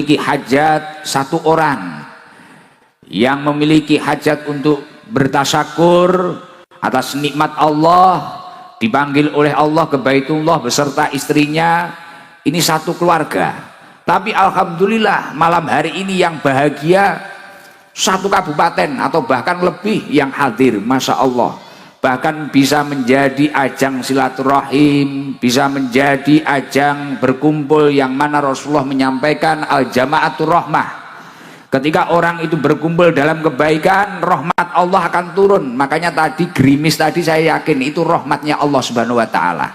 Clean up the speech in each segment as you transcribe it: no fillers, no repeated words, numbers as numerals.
memiliki hajat satu orang yang memiliki hajat untuk bertasyakur atas nikmat Allah, dipanggil oleh Allah ke Baitullah beserta istrinya, ini satu keluarga. Tapi alhamdulillah malam hari ini yang bahagia satu kabupaten atau bahkan lebih yang hadir, masya Allah. Bahkan bisa menjadi ajang silaturahim, bisa menjadi ajang berkumpul, yang mana Rasulullah menyampaikan al-jama'atur rahmah. Ketika orang itu berkumpul dalam kebaikan, rahmat Allah akan turun. Makanya tadi gerimis tadi saya yakin itu rahmatnya Allah Subhanahu wa taala.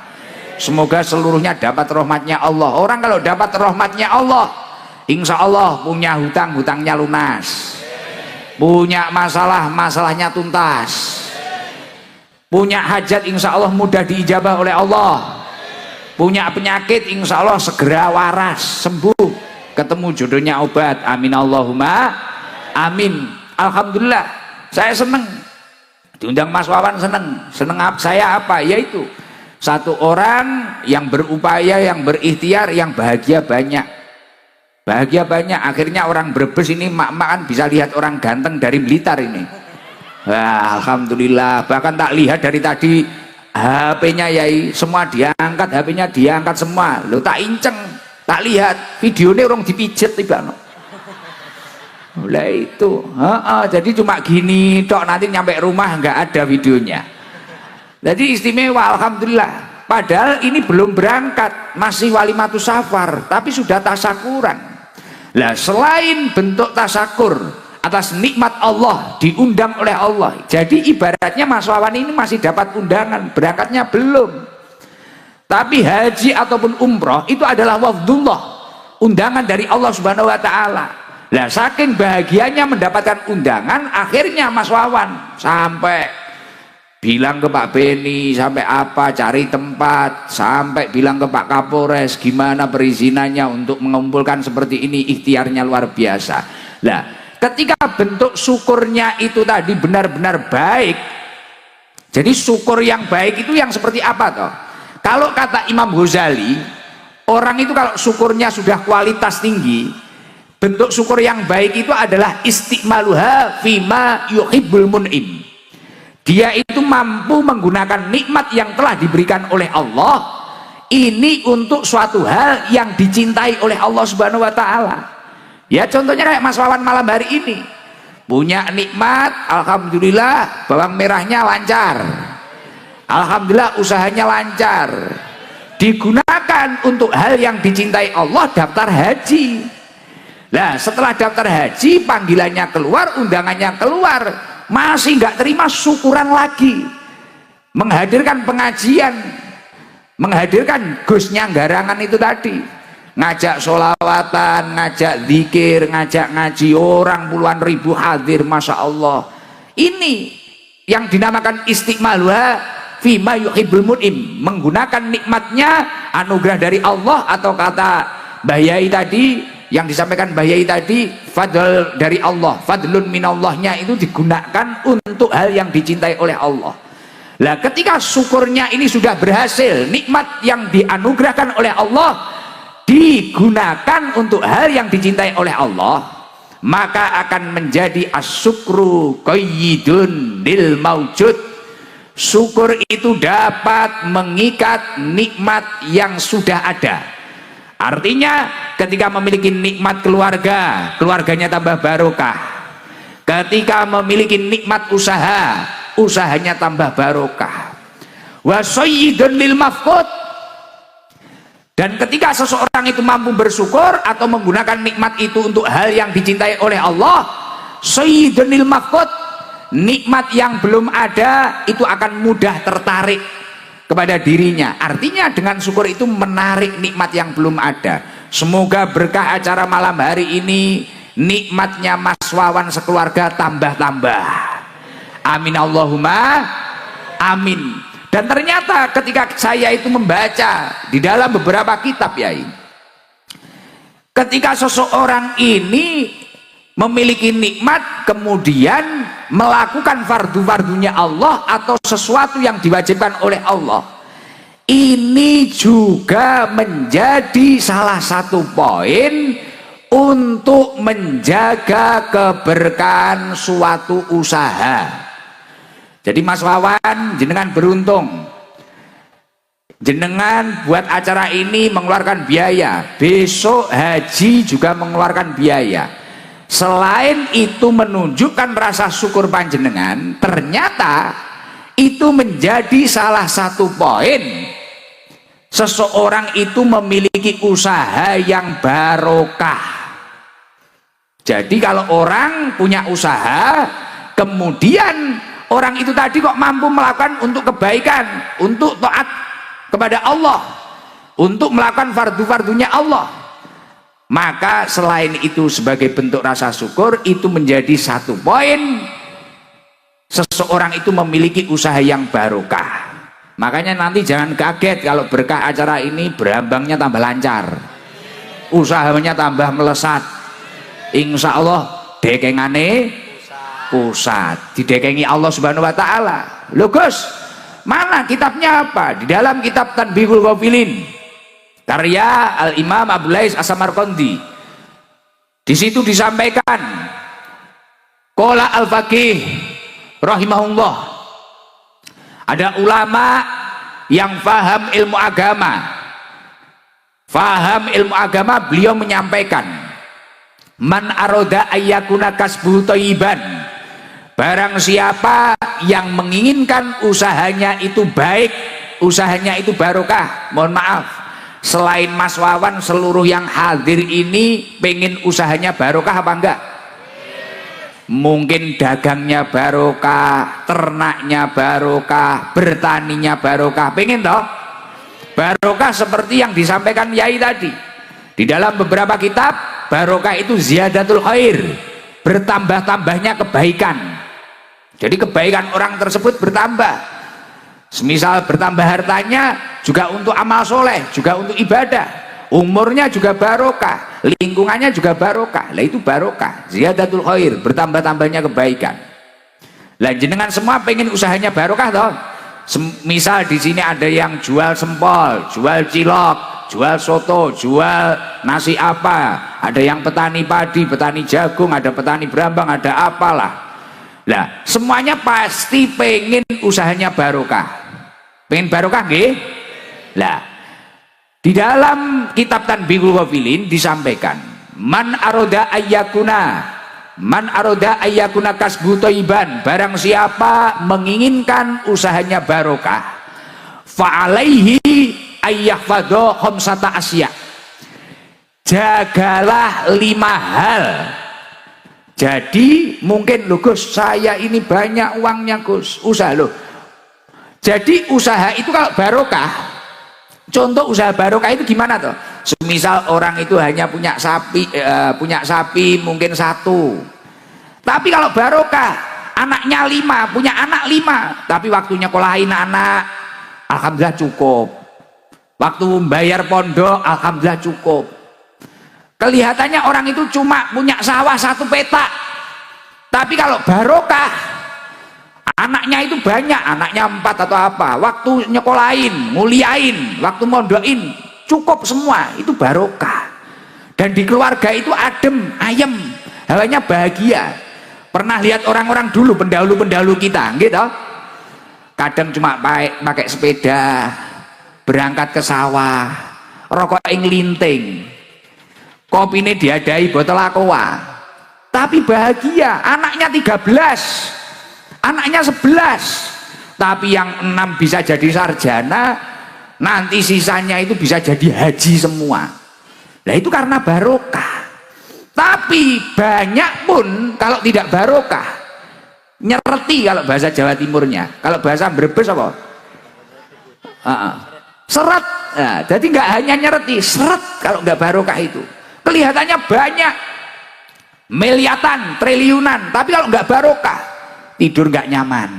Semoga seluruhnya dapat rahmatnya Allah. Orang kalau dapat rahmatnya Allah, insya Allah punya hutang, hutangnya lunas, punya masalah, masalahnya tuntas, punya hajat insya Allah mudah diijabah oleh Allah, punya penyakit insya Allah segera waras sembuh, ketemu jodohnya obat. Amin Allahumma amin. Alhamdulillah saya seneng diundang Mas Wawan, seneng saya apa, yaitu satu orang yang berupaya, yang berikhtiar, yang bahagia banyak. Akhirnya orang Brebes ini mak-mak kan bisa lihat orang ganteng dari Blitar ini. Wah, alhamdulillah. Bahkan tak lihat dari tadi HP-nya Yai semua diangkat, HP-nya diangkat semua. Lo tak inceng, tak lihat videonya orang dipijet tiba. Mulai itu, jadi cuma gini tok, nanti nyampe rumah nggak ada videonya. Jadi istimewa, alhamdulillah. Padahal ini belum berangkat, masih walimatus safar, tapi sudah tasyakuran. Lah selain bentuk tasyakur atas nikmat Allah, diundang oleh Allah. Jadi ibaratnya Mas Wawan ini masih dapat undangan, berangkatnya belum. Tapi haji ataupun umroh itu adalah wafdullah, undangan dari Allah Subhanahu wa taala. Lah saking bahagianya mendapatkan undangan, akhirnya Mas Wawan sampai bilang ke Pak Beni, sampai apa cari tempat, sampai bilang ke Pak Kapolres gimana perizinannya untuk mengumpulkan seperti ini. Ikhtiarnya luar biasa. Lah ketika bentuk syukurnya itu tadi benar-benar baik, jadi syukur yang baik itu yang seperti apa toh? Kalau kata Imam Ghazali, orang itu kalau syukurnya sudah kualitas tinggi, bentuk syukur yang baik itu adalah istiqmaluha fima yuhibbul mun'im. Dia itu mampu menggunakan nikmat yang telah diberikan oleh Allah ini untuk suatu hal yang dicintai oleh Allah Subhanahu wa taala. Ya contohnya kayak Mas Wawan malam hari ini punya nikmat, alhamdulillah bawang merahnya lancar, alhamdulillah usahanya lancar, digunakan untuk hal yang dicintai Allah, daftar haji. Nah setelah daftar haji, panggilannya keluar, undangannya keluar, masih nggak terima, syukuran lagi, menghadirkan pengajian, menghadirkan Gusnya Garangan itu tadi, ngajak sholawatan, ngajak zikir, ngajak ngaji, orang puluhan ribu hadir, masya Allah. Ini yang dinamakan istiqmaluha fima yuhibbul mun'im, menggunakan nikmatnya, anugerah dari Allah, atau kata Mbah Yai tadi, yang disampaikan Mbah Yai tadi, fadl dari Allah, fadlun minallahnya itu digunakan untuk hal yang dicintai oleh Allah. Lah ketika syukurnya ini sudah berhasil, nikmat yang dianugerahkan oleh Allah digunakan untuk hal yang dicintai oleh Allah, maka akan menjadi asyukru qayyidun lil maujud. Syukur itu dapat mengikat nikmat yang sudah ada. Artinya ketika memiliki nikmat keluarga, keluarganya tambah barokah. Ketika memiliki nikmat usaha, usahanya tambah barokah. Wa sayyidun lil mafqud. Dan ketika seseorang itu mampu bersyukur atau menggunakan nikmat itu untuk hal yang dicintai oleh Allah, sayyidun lil mafqud, nikmat yang belum ada itu akan mudah tertarik kepada dirinya. Artinya dengan syukur itu menarik nikmat yang belum ada. Semoga berkah acara malam hari ini, nikmatnya Mas Wawan sekeluarga tambah-tambah. Amin Allahumma amin. Dan ternyata ketika saya itu membaca di dalam beberapa kitab Yai, ketika seseorang ini memiliki nikmat kemudian melakukan fardu-fardunya Allah atau sesuatu yang diwajibkan oleh Allah, ini juga menjadi salah satu poin untuk menjaga keberkahan suatu usaha. Jadi Mas Wawan, jenengan beruntung, jenengan buat acara ini mengeluarkan biaya, besok haji juga mengeluarkan biaya. Selain itu menunjukkan rasa syukur panjenengan, ternyata itu menjadi salah satu poin seseorang itu memiliki usaha yang barokah. Jadi kalau orang punya usaha, kemudian orang itu tadi kok mampu melakukan untuk kebaikan, untuk taat kepada Allah, untuk melakukan fardu-fardunya Allah, maka selain itu sebagai bentuk rasa syukur, itu menjadi satu poin seseorang itu memiliki usaha yang barokah. Makanya nanti jangan kaget kalau berkah acara ini berambangnya tambah lancar, usahanya tambah melesat. Insya Allah dekengane pusat, didekengi Allah Subhanahu wa Ta'ala. Loh Gus, mana kitabnya apa? Di dalam kitab Tanbihul Ghafilin karya Al-Imam Abu Lais As-Samarqandi, di situ disampaikan qala al-faqih rahimahullah, ada ulama yang faham ilmu agama, beliau menyampaikan, man aroda ayyakuna kasbuhu thayyiban, barang siapa yang menginginkan usahanya itu baik, usahanya itu barokah. Mohon maaf, selain Mas Wawan, seluruh yang hadir ini pengen usahanya barokah apa enggak? Mungkin dagangnya barokah, ternaknya barokah, bertaninya barokah, pengen toh? Barokah seperti yang disampaikan Yai tadi di dalam beberapa kitab. Barokah itu ziyadatul khair, bertambah-tambahnya kebaikan. Jadi kebaikan orang tersebut bertambah. Semisal bertambah hartanya juga untuk amal soleh, juga untuk ibadah. Umurnya juga barokah, lingkungannya juga barokah. Lah itu barokah, ziyadatul khair, bertambah-tambahnya kebaikan. Lah jenengan semua pengen usahanya barokah toh? Misal di sini ada yang jual sempol, jual cilok, jual soto, jual nasi apa, ada yang petani padi, petani jagung, ada petani berambang, ada apalah. Lah semuanya pasti pengen usahanya barokah. Pengen barokah nggih? Lah di dalam kitab Tanbihul Ghafilin disampaikan, man aroda ayyakuna kasbu thayyiban, barang siapa menginginkan usahanya barokah, fa'alaihi ayyahfadho khamsata asya, jagalah 5 hal. Jadi mungkin loh Gus, saya ini banyak uangnya Gus, usaha loh. Jadi usaha itu kalau barokah, contoh usaha barokah itu gimana toh? Semisal orang itu hanya punya sapi mungkin 1, tapi kalau barokah anaknya 5, punya anak 5, tapi waktunya kolahin anak, alhamdulillah cukup. Waktu bayar pondok, alhamdulillah cukup. Kelihatannya orang itu cuma punya sawah 1 petak, tapi kalau barokah anaknya itu banyak, anaknya 4 atau apa, waktu nyekolahin, muliain, waktu mondokin, cukup semua, itu barokah. Dan di keluarga itu adem, ayem, hawanya bahagia. Pernah lihat orang-orang dulu, pendahulu-pendahulu kita gitu, kadang cuma pakai sepeda berangkat ke sawah, rokok linting, kopi ini diadai botol aqua, tapi bahagia. Anaknya 13, anaknya 11, tapi yang 6 bisa jadi sarjana, nanti sisanya itu bisa jadi haji semua. Nah itu karena barokah. Tapi banyak pun kalau tidak barokah, nyereti kalau bahasa Jawa Timurnya, kalau bahasa Brebes apa? Seret. Nah, jadi nggak hanya nyereti, seret kalau nggak barokah itu. Kelihatannya banyak, miliatan, triliunan, tapi kalau nggak barokah, tidur nggak nyaman,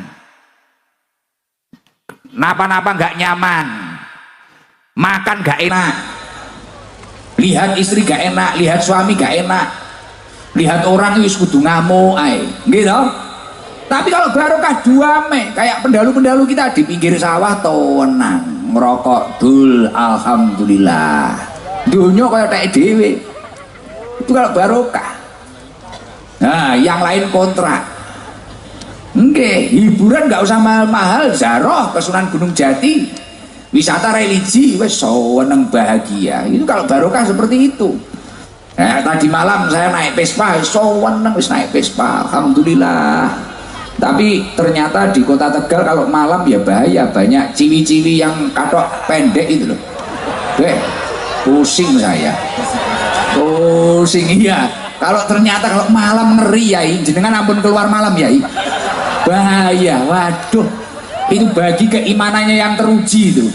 napa-napa nggak nyaman, makan nggak enak, lihat istri nggak enak, lihat suami nggak enak, lihat orang itu kudu ngamuk gitu. Tapi kalau barokah duame, kayak pendahulu-pendahulu kita di pinggir sawah tenang, merokok dul, alhamdulillah, dunia kayak tak dewe. Itu kalau barokah. Nah, yang lain kontra. Oke, hiburan nggak usah mahal-mahal, zaroh ke Sunan Gunung Jati, wisata religi, wes seneng bahagia. Itu kalau barokah seperti itu. Nah, tadi malam saya naik Vespa, seneng wis naik Vespa, alhamdulillah. Tapi ternyata di kota Tegal kalau malam ya bahaya, banyak ciwi-ciwi yang katok pendek itu loh. Pusing saya. Pusing iya. Kalau ternyata kalau malam ngeri ya, jenengan ampun keluar malam ya. Bahaya, waduh. Itu bagi keimanannya yang teruji itu.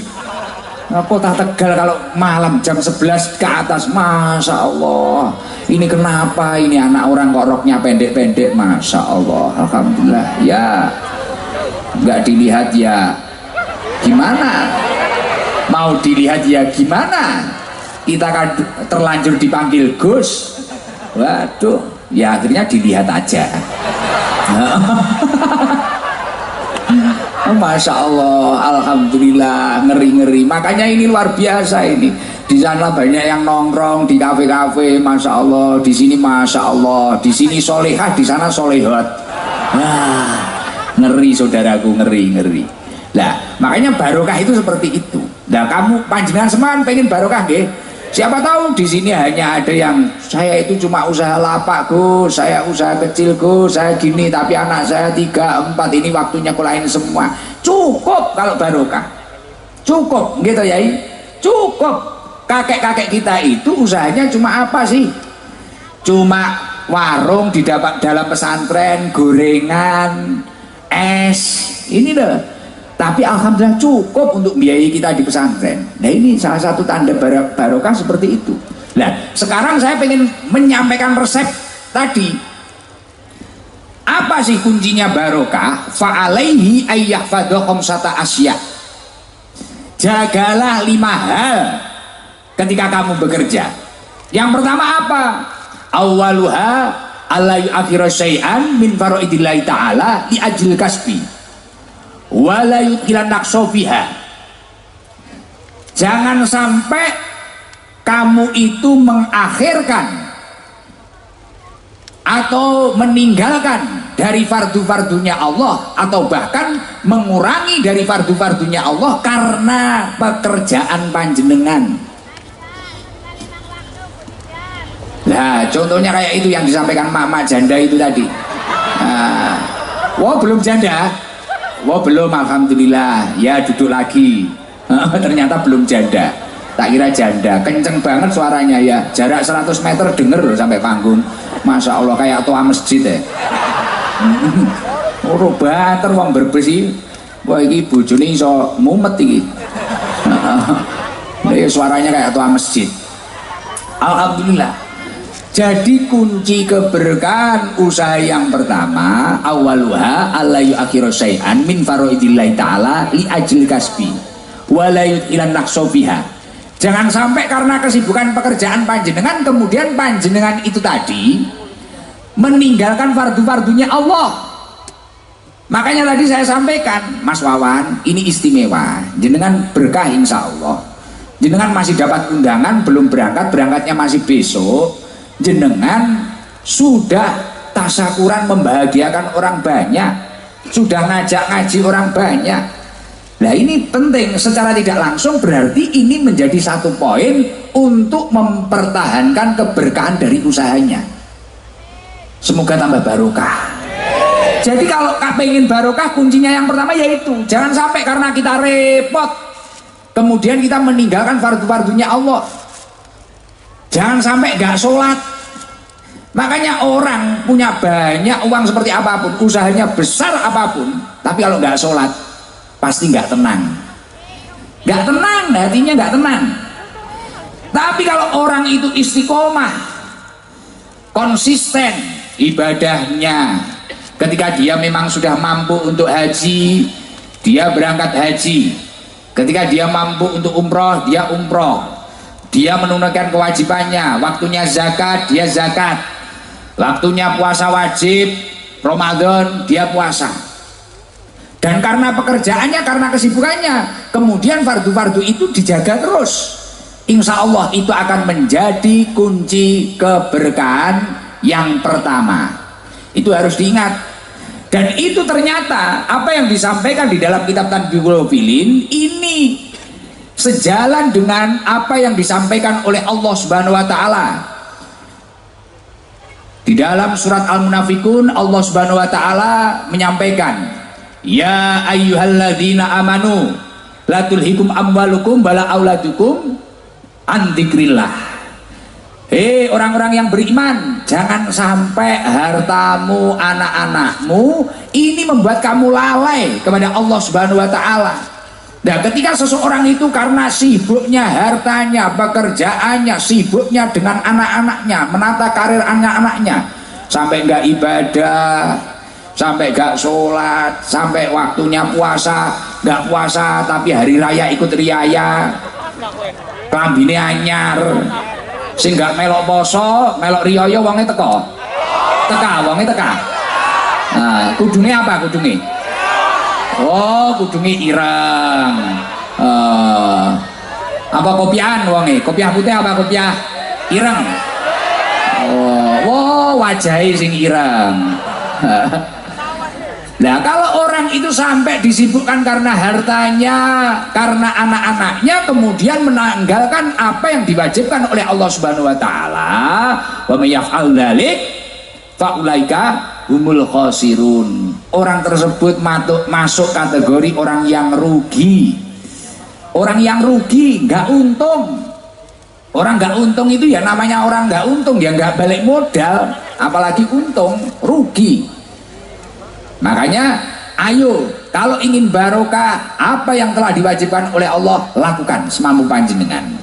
Kota Tegal kalau malam jam 11 ke atas, Masya Allah, ini kenapa ini anak orang kok roknya pendek-pendek, Masya Allah, alhamdulillah. Ya nggak dilihat ya gimana, mau dilihat ya gimana, kita kan terlanjur dipanggil Gus, waduh, ya akhirnya dilihat aja. Masya Allah, alhamdulillah, ngeri-ngeri. Makanya ini luar biasa ini. Di sana banyak yang nongkrong di kafe-kafe, Masya Allah. Di sini Masya Allah. Di sini solehah, di sana solehot. Wah, ngeri saudaraku, ngeri-ngeri. Nah, makanya barokah itu seperti itu. Nah, kamu panjenengan seman pengen barokah nggih? Siapa tahu di sini hanya ada yang saya itu cuma usaha lapak Gus, saya usaha kecil Gus, saya gini, tapi anak saya 3, 4 ini waktunya kulain semua. Cukup kalau barokah, cukup gitu ya, cukup. Kakek-kakek kita itu usahanya cuma apa sih? Cuma warung di dalam pesantren, gorengan, es, ini loh. Tapi alhamdulillah cukup untuk biayai kita di pesantren. Nah, ini salah satu tanda barokah seperti itu. Nah, sekarang saya pengen menyampaikan resep tadi. Apa sih kuncinya barokah? Fa'alaihi ayyahfadha khamsata asya. Jagalah 5 hal ketika kamu bekerja. Yang pertama apa? Awwaluha alla yu'akhira syai'an min faraidillahi ta'ala li ajlil kasbi. Wala yutkilan naksofiha. Jangan sampai kamu itu mengakhirkan atau meninggalkan dari fardu-fardunya Allah, atau bahkan mengurangi dari fardu-fardunya Allah karena pekerjaan panjenengan. Nah, contohnya kayak itu yang disampaikan mama janda itu tadi. Nah, wah belum janda. Wah belum, alhamdulillah. Ya duduk lagi. Ternyata belum janda. Tak kira janda. Kenceng banget suaranya ya. Jarak 100 meter denger loh sampai panggung. Masya Allah kayak tua masjid ya. Ora banter wong berbesi. Wah iki bojone iso mumet iki. Suaranya kayak tua masjid. Alhamdulillah. Jadi kunci keberkahan usaha yang pertama, awaluha alla yu'akhiru syai'an min faraidillahi ta'ala li ajli kasbi wa la yut'ilan naqsofiha. Jangan sampai karena kesibukan pekerjaan panjenengan kemudian panjenengan itu tadi meninggalkan fardu-fardunya Allah. Makanya tadi saya sampaikan, Mas Wawan, ini istimewa. Jenengan berkah insya Allah. Jenengan masih dapat undangan, belum berangkat, berangkatnya masih besok. Jenengan sudah tasyakuran membahagiakan orang banyak, sudah ngajak ngaji orang banyak. Nah ini penting, secara tidak langsung berarti ini menjadi satu poin untuk mempertahankan keberkahan dari usahanya. Semoga tambah barokah. Jadi kalau pengen barokah kuncinya yang pertama yaitu jangan sampai karena kita repot kemudian kita meninggalkan fardu-fardunya Allah. Jangan sampai gak sholat. Makanya orang punya banyak uang seperti apapun, usahanya besar apapun, tapi kalau gak sholat pasti gak tenang. Gak tenang, hatinya gak tenang. Tapi kalau orang itu istiqomah, konsisten ibadahnya, ketika dia memang sudah mampu untuk haji, dia berangkat haji. Ketika dia mampu untuk umroh, dia umroh. Dia menunaikan kewajibannya, waktunya zakat, dia zakat. Waktunya puasa wajib, Ramadan, dia puasa. Dan karena pekerjaannya, karena kesibukannya, kemudian fardu-fardu itu dijaga terus. insya Allah itu akan menjadi kunci keberkahan yang pertama. Itu harus diingat. Dan itu ternyata apa yang disampaikan di dalam kitab Tanbihul Filin ini sejalan dengan apa yang disampaikan oleh Allah Subhanahu wa taala. Di dalam surat Al-Munafikun Allah Subhanahu wa taala menyampaikan, "Ya ayyuhalladzina amanu la tulhikum amwalukum wala auladukum an dzikrillah." Hei orang-orang yang beriman, jangan sampai hartamu, anak-anakmu ini membuat kamu lalai kepada Allah Subhanahu wa taala. Nah, ketika seseorang itu karena sibuknya hartanya, pekerjaannya, sibuknya dengan anak-anaknya, menata karir anak-anaknya, sampai enggak ibadah, sampai enggak sholat, sampai waktunya puasa, enggak puasa tapi hari raya ikut riaya, klambine anyar, sing gak melok poso, melok riyaya wonge teka. Wonge teka. Nah, kudune apa kudune? Oh, kudune ireng. Apa kopiahan wonge? Kopiah putih apa kopiah ireng? Oh, wow, wajahe sing ireng. Nah, kalau orang itu sampai disibukkan karena hartanya, karena anak-anaknya, kemudian menanggalkan apa yang diwajibkan oleh Allah Subhanahu wa taala, wa may yaf'al dzalik fa ulaika humul khasirun. Orang tersebut masuk kategori orang yang rugi. Orang yang rugi, nggak untung. Orang nggak untung itu ya namanya orang nggak untung, ya nggak balik modal, apalagi untung, rugi. Makanya ayo kalau ingin barokah, apa yang telah diwajibkan oleh Allah lakukan semampu panjenengan.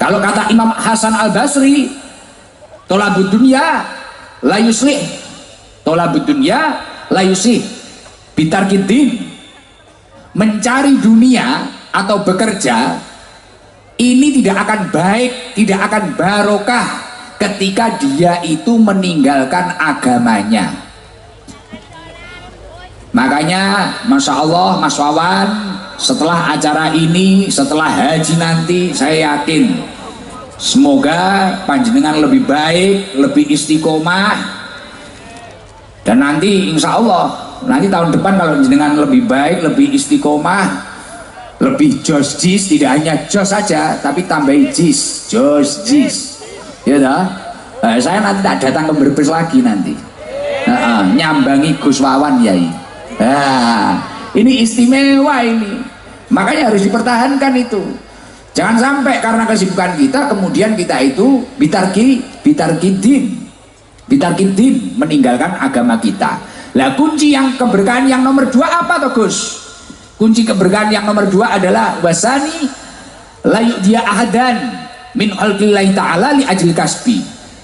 Kalau kata Imam Hasan Al-Basri, tolabud dunya la yuslih, tolabud dunya la yuslih bitarkiddin. Mencari dunia atau bekerja ini tidak akan baik, tidak akan barokah ketika dia itu meninggalkan agamanya. Makanya Masya Allah Mas Wawan, setelah acara ini, setelah haji nanti, saya yakin semoga panjenengan lebih baik, lebih istiqomah, dan nanti insya Allah nanti tahun depan kalau panjenengan lebih baik, lebih istiqomah, lebih jos jis, tidak hanya jos saja tapi tambahin jis, jos jis, ya dah. Saya nanti tak datang ke Brebes lagi nanti, nyambangi Gus Wawan Yai. Nah, ini istimewa ini. Makanya harus dipertahankan itu. Jangan sampai karena kesibukan kita kemudian kita itu bitarkidin meninggalkan agama kita. Lah kunci yang keberkahan yang nomor 2 apa toh Gus? Kunci keberkahan yang nomor 2 adalah wasani la yu'diya ahadan min khalqillahi ta'ala li ajli kasbi.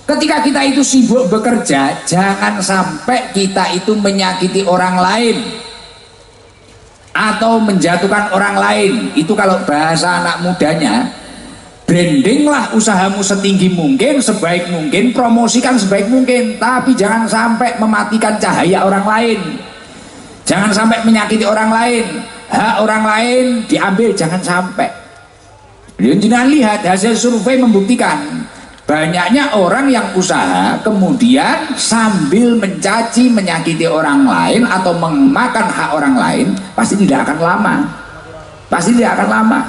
Ketika kita itu sibuk bekerja, jangan sampai kita itu menyakiti orang lain atau menjatuhkan orang lain. Itu kalau bahasa anak mudanya, brandinglah usahamu setinggi mungkin, sebaik mungkin, promosikan sebaik mungkin, tapi jangan sampai mematikan cahaya orang lain, jangan sampai menyakiti orang lain, hak orang lain diambil, jangan sampai. Jangan lihat hasil survei membuktikan banyaknya orang yang usaha kemudian sambil mencaci, menyakiti orang lain atau memakan hak orang lain, pasti tidak akan lama, pasti tidak akan lama.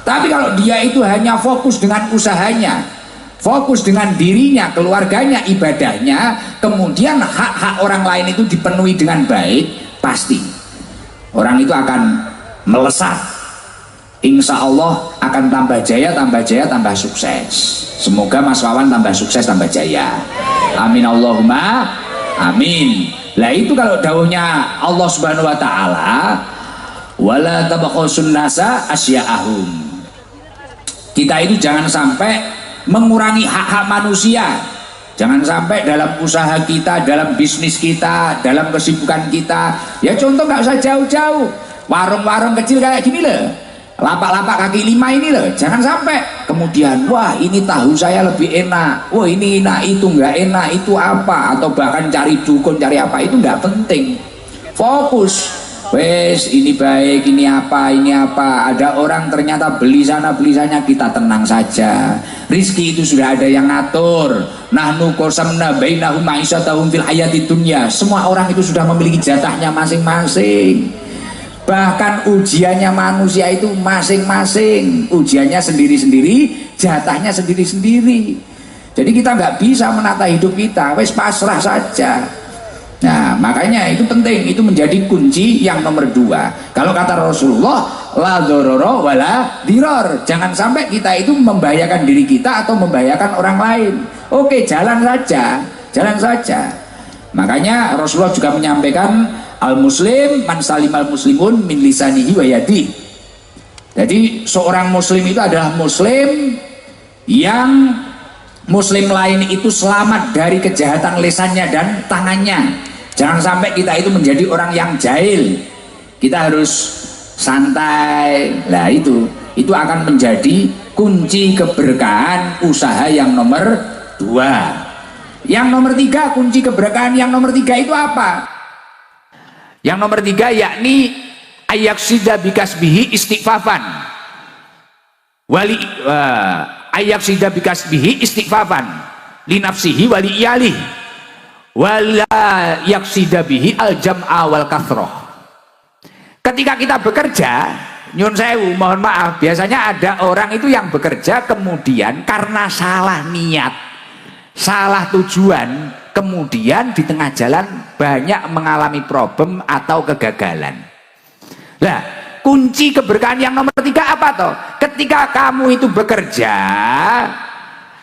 Tapi kalau dia itu hanya fokus dengan usahanya, fokus dengan dirinya, keluarganya, ibadahnya, kemudian hak-hak orang lain itu dipenuhi dengan baik, pasti orang itu akan melesat. Insya Allah akan tambah jaya, tambah jaya, tambah sukses. Semoga Mas Wawan tambah sukses, tambah jaya. Amin Allahumma amin. Lah itu kalau dawuhnya Allah Subhanahu wa taala, wala tabaqasun nasa asya'ahum. Kita itu jangan sampai mengurangi hak-hak manusia. Jangan sampai dalam usaha kita, dalam bisnis kita, dalam kesibukan kita. Ya contoh nggak usah jauh-jauh. Warung-warung kecil kayak gini loh, lapak-lapak kaki 5 ini loh, jangan sampai kemudian wah ini tahu saya lebih enak, wah ini enak, itu nggak enak, itu apa, atau bahkan cari dukun, cari apa, itu nggak penting. Fokus Wes ini baik, ini apa, ini apa. Ada orang ternyata beli sana beli sana, kita tenang saja. Rizki itu sudah ada yang ngatur. Nahnu qasamna bainahum ma'isyatahum fil hayatid dunya. Semua orang itu sudah memiliki jatahnya masing-masing. Bahkan ujiannya manusia itu masing-masing. Ujiannya sendiri-sendiri, jatahnya sendiri-sendiri. Jadi kita nggak bisa menata hidup kita. Wes pasrah saja. Nah makanya itu penting, itu menjadi kunci yang nomor 2. Kalau kata Rasulullah, la dororo wala diror, jangan sampai kita itu membahayakan diri kita atau membahayakan orang lain. Oke, jalan saja, jalan saja. Makanya Rasulullah juga menyampaikan, al muslim man salimal muslimun min lisanihi wa yadi. Jadi seorang muslim itu adalah muslim yang muslim lain itu selamat dari kejahatan lisannya dan tangannya. Jangan sampai kita itu menjadi orang yang jahil. Kita harus santai. Nah itu akan menjadi kunci keberkahan usaha yang nomor 2. Yang nomor 3, kunci keberkahan yang nomor 3 itu apa? Yang nomor 3 yakni ayaksida bikasbihi istighfafan. Ayaksida bikasbihi istighfafan li nafsihi wali iyalih wala yaksida bihi al jam'a wal kathroh. Ketika kita bekerja, nyun sewu, mohon maaf, biasanya ada orang itu yang bekerja kemudian karena salah niat, salah tujuan, kemudian di tengah jalan banyak mengalami problem atau kegagalan. Nah, kunci keberkahan yang nomor 3 apa toh? Ketika kamu itu bekerja,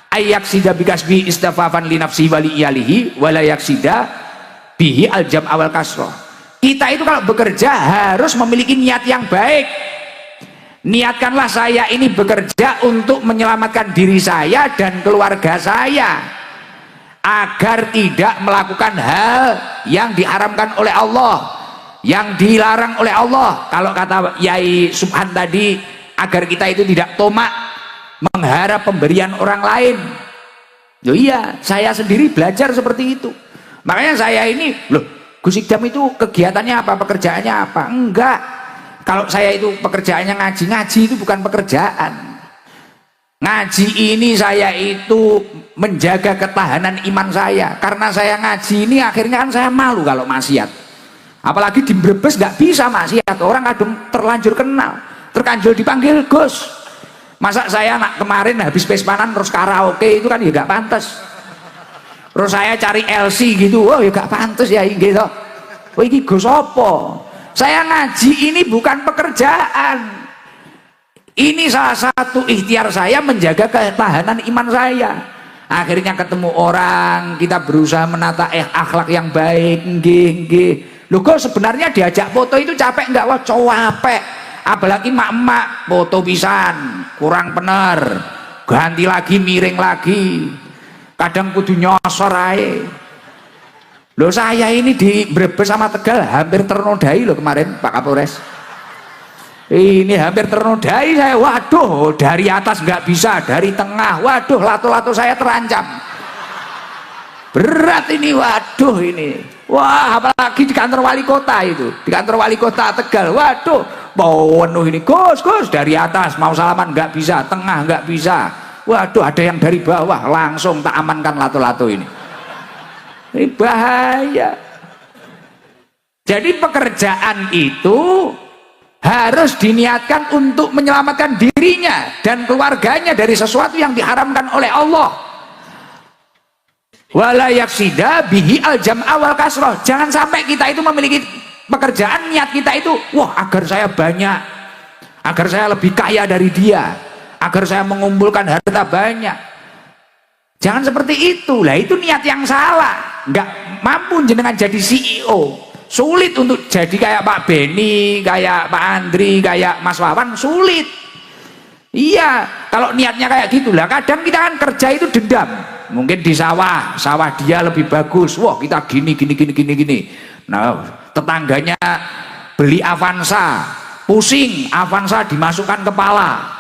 ayaksida bikasbi istafafan li nafsi wali iyalihi wala yaksida bihi al jam awal kasroh. Kita itu kalau bekerja harus memiliki niat yang baik. Niatkanlah saya ini bekerja untuk menyelamatkan diri saya dan keluarga saya agar tidak melakukan hal yang diharamkan oleh Allah, yang dilarang oleh Allah. Kalau kata Yai Subhan tadi, agar kita itu tidak tomak mengharap pemberian orang lain. Loh iya, saya sendiri belajar seperti itu. Makanya saya ini, loh Gus Ikdam itu kegiatannya apa, pekerjaannya apa? Enggak. Kalau saya itu pekerjaannya ngaji itu bukan pekerjaan. Ngaji ini saya itu menjaga ketahanan iman saya. Karena saya ngaji ini akhirnya kan saya malu kalau maksiat. Apalagi di Brebes nggak bisa maksiat. Orang kadang terlanjur kenal, terkanjul dipanggil Gus. Masa saya kemarin habis pespanan terus karaoke, itu kan ya gak pantas. Terus saya cari LC gitu, oh ya gak pantas ya gitu. Oh ini Gus apa? Saya ngaji ini bukan pekerjaan. Ini salah satu ikhtiar saya menjaga ketahanan iman saya. Akhirnya ketemu orang, kita berusaha menata akhlak yang baik. Nggih. Loh kok sebenarnya diajak foto itu capek enggak? Wah capek. Apalagi mak-mak foto pisan kurang bener, ganti lagi, miring lagi, kadang kudu nyosor ae. Loh saya ini di Brebes sama Tegal hampir ternodai loh kemarin Pak Kapolres. Ini hampir ternodai saya. Waduh, dari atas nggak bisa, dari tengah, waduh lato-lato saya terancam. Berat ini, waduh ini. Wah apalagi di kantor wali kota itu, di kantor wali kota Tegal, waduh penuh ini. Gus dari atas mau salaman nggak bisa, tengah nggak bisa, waduh ada yang dari bawah, langsung tak amankan lato-lato ini. Ini bahaya. Jadi pekerjaan itu harus diniatkan untuk menyelamatkan dirinya dan keluarganya dari sesuatu yang diharamkan oleh Allah. Wala yaksida bihi al jam'a wal kasroh. Jangan sampai kita itu memiliki pekerjaan, niat kita itu, wah agar saya banyak, agar saya lebih kaya dari dia, agar saya mengumpulkan harta banyak. Jangan seperti itu. Lah itu niat yang salah. Nggak mampu jenengan jadi CEO, sulit untuk jadi kayak Pak Beni, kayak Pak Andri, kayak Mas Wawan, sulit. Iya, kalau niatnya kayak gitulah. Kadang kita kan kerja itu dendam. Mungkin di sawah dia lebih bagus. Wah, kita gini. Nah, tetangganya beli Avanza, pusing, Avanza dimasukkan kepala.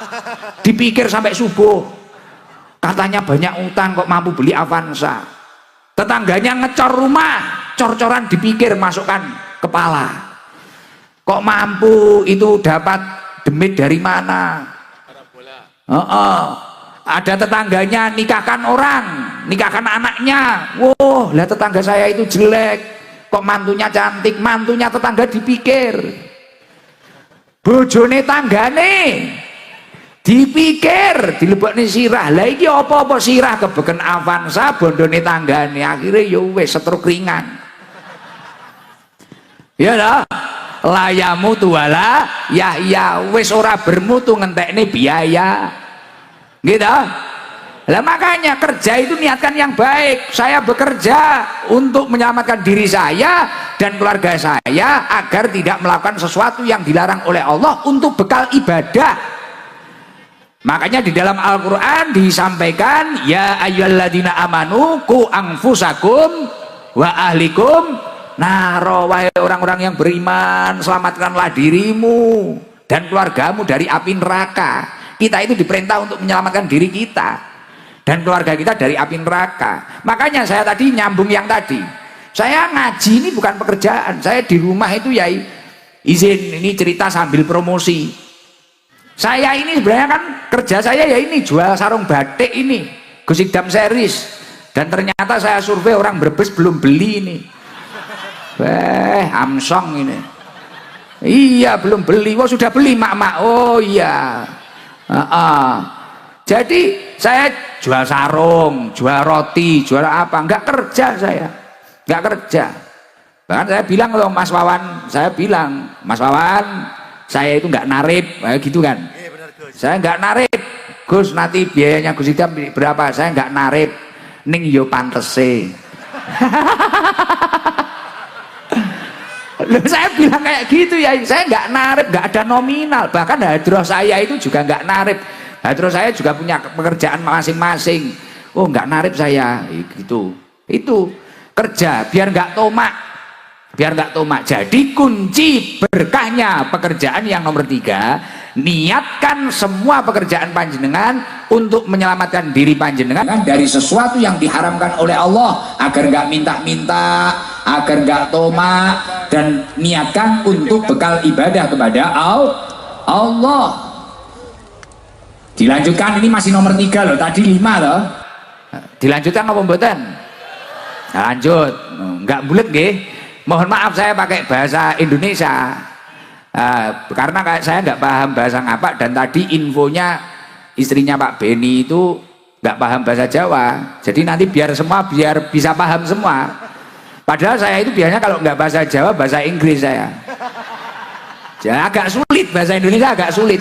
Dipikir sampai subuh. Katanya banyak utang kok mampu beli Avanza. Tetangganya ngecor rumah, cor-coran dipikir masukkan kepala. Kok mampu itu dapat demit dari mana? Ada tetangganya nikahkan orang, nikahkan anaknya. Wow, lah tetangga saya itu jelek, kok mantunya cantik. Mantunya tetangga dipikir, bojone tanggane dipikir, dilebokne sirah. Lah iki apa-apa sirah kebeken Avanza, bondone tanggane. Akhirnya ya wis setruk ringan. Ya dah. Layamu tuwala ya wis ora bermutu ngentekne biaya. Gitu. Lah makanya kerja itu niatkan yang baik. Saya bekerja untuk menyelamatkan diri saya dan keluarga saya agar tidak melakukan sesuatu yang dilarang oleh Allah untuk bekal ibadah. Makanya di dalam Al-Qur'an disampaikan ya ayyuhalladzina amanu qu anfusakum wa ahlikum naro, wahai orang-orang yang beriman, selamatkanlah dirimu dan keluargamu dari api neraka. Kita itu diperintah untuk menyelamatkan diri kita dan keluarga kita dari api neraka. Makanya saya tadi nyambung yang tadi, saya ngaji ini bukan pekerjaan. Saya di rumah itu ya izin ini cerita sambil promosi. Saya ini sebenarnya kan kerja saya ya ini jual sarung batik ini, Gusidam series. Dan ternyata saya survei orang Brebes belum beli ini. Amsong ini. Iya belum beli. Wah sudah beli mak-mak. Oh iya. Jadi saya jual sarung, jual roti, jual apa? Enggak kerja saya. Enggak kerja. Bahkan saya bilang loh Mas Wawan, saya bilang Mas Wawan, saya itu enggak narip, gitu kan? Saya enggak narip. Gus nanti biayanya Gus Idam berapa? Saya enggak narip. Ning yo pantese. Loh, saya bilang kayak gitu ya, saya nggak narip, nggak ada nominal. Bahkan hadroh saya itu juga nggak narip. Hadroh saya juga punya pekerjaan masing-masing. Oh nggak narip saya, gitu. Itu kerja biar nggak tomak, biar nggak tomak. Jadi kunci berkahnya pekerjaan yang nomor 3, niatkan semua pekerjaan panjenengan untuk menyelamatkan diri panjenengan dari sesuatu yang diharamkan oleh Allah, agar nggak minta-minta, agar nggak tomak, dan niatkan untuk bekal ibadah kepada Allah. Dilanjutkan, ini masih nomor 3 loh, tadi 5 loh. Dilanjutkan apa mboten? Nah, lanjut, nggak bulet nggih. Mohon maaf saya pakai bahasa Indonesia. Karena saya nggak paham bahasa ngapak, dan tadi infonya istrinya Pak Beni itu nggak paham bahasa Jawa. Jadi nanti biar bisa paham semua. Padahal saya itu biasanya kalau nggak bahasa Jawa, bahasa Inggris saya. Jadi agak sulit, bahasa Indonesia agak sulit.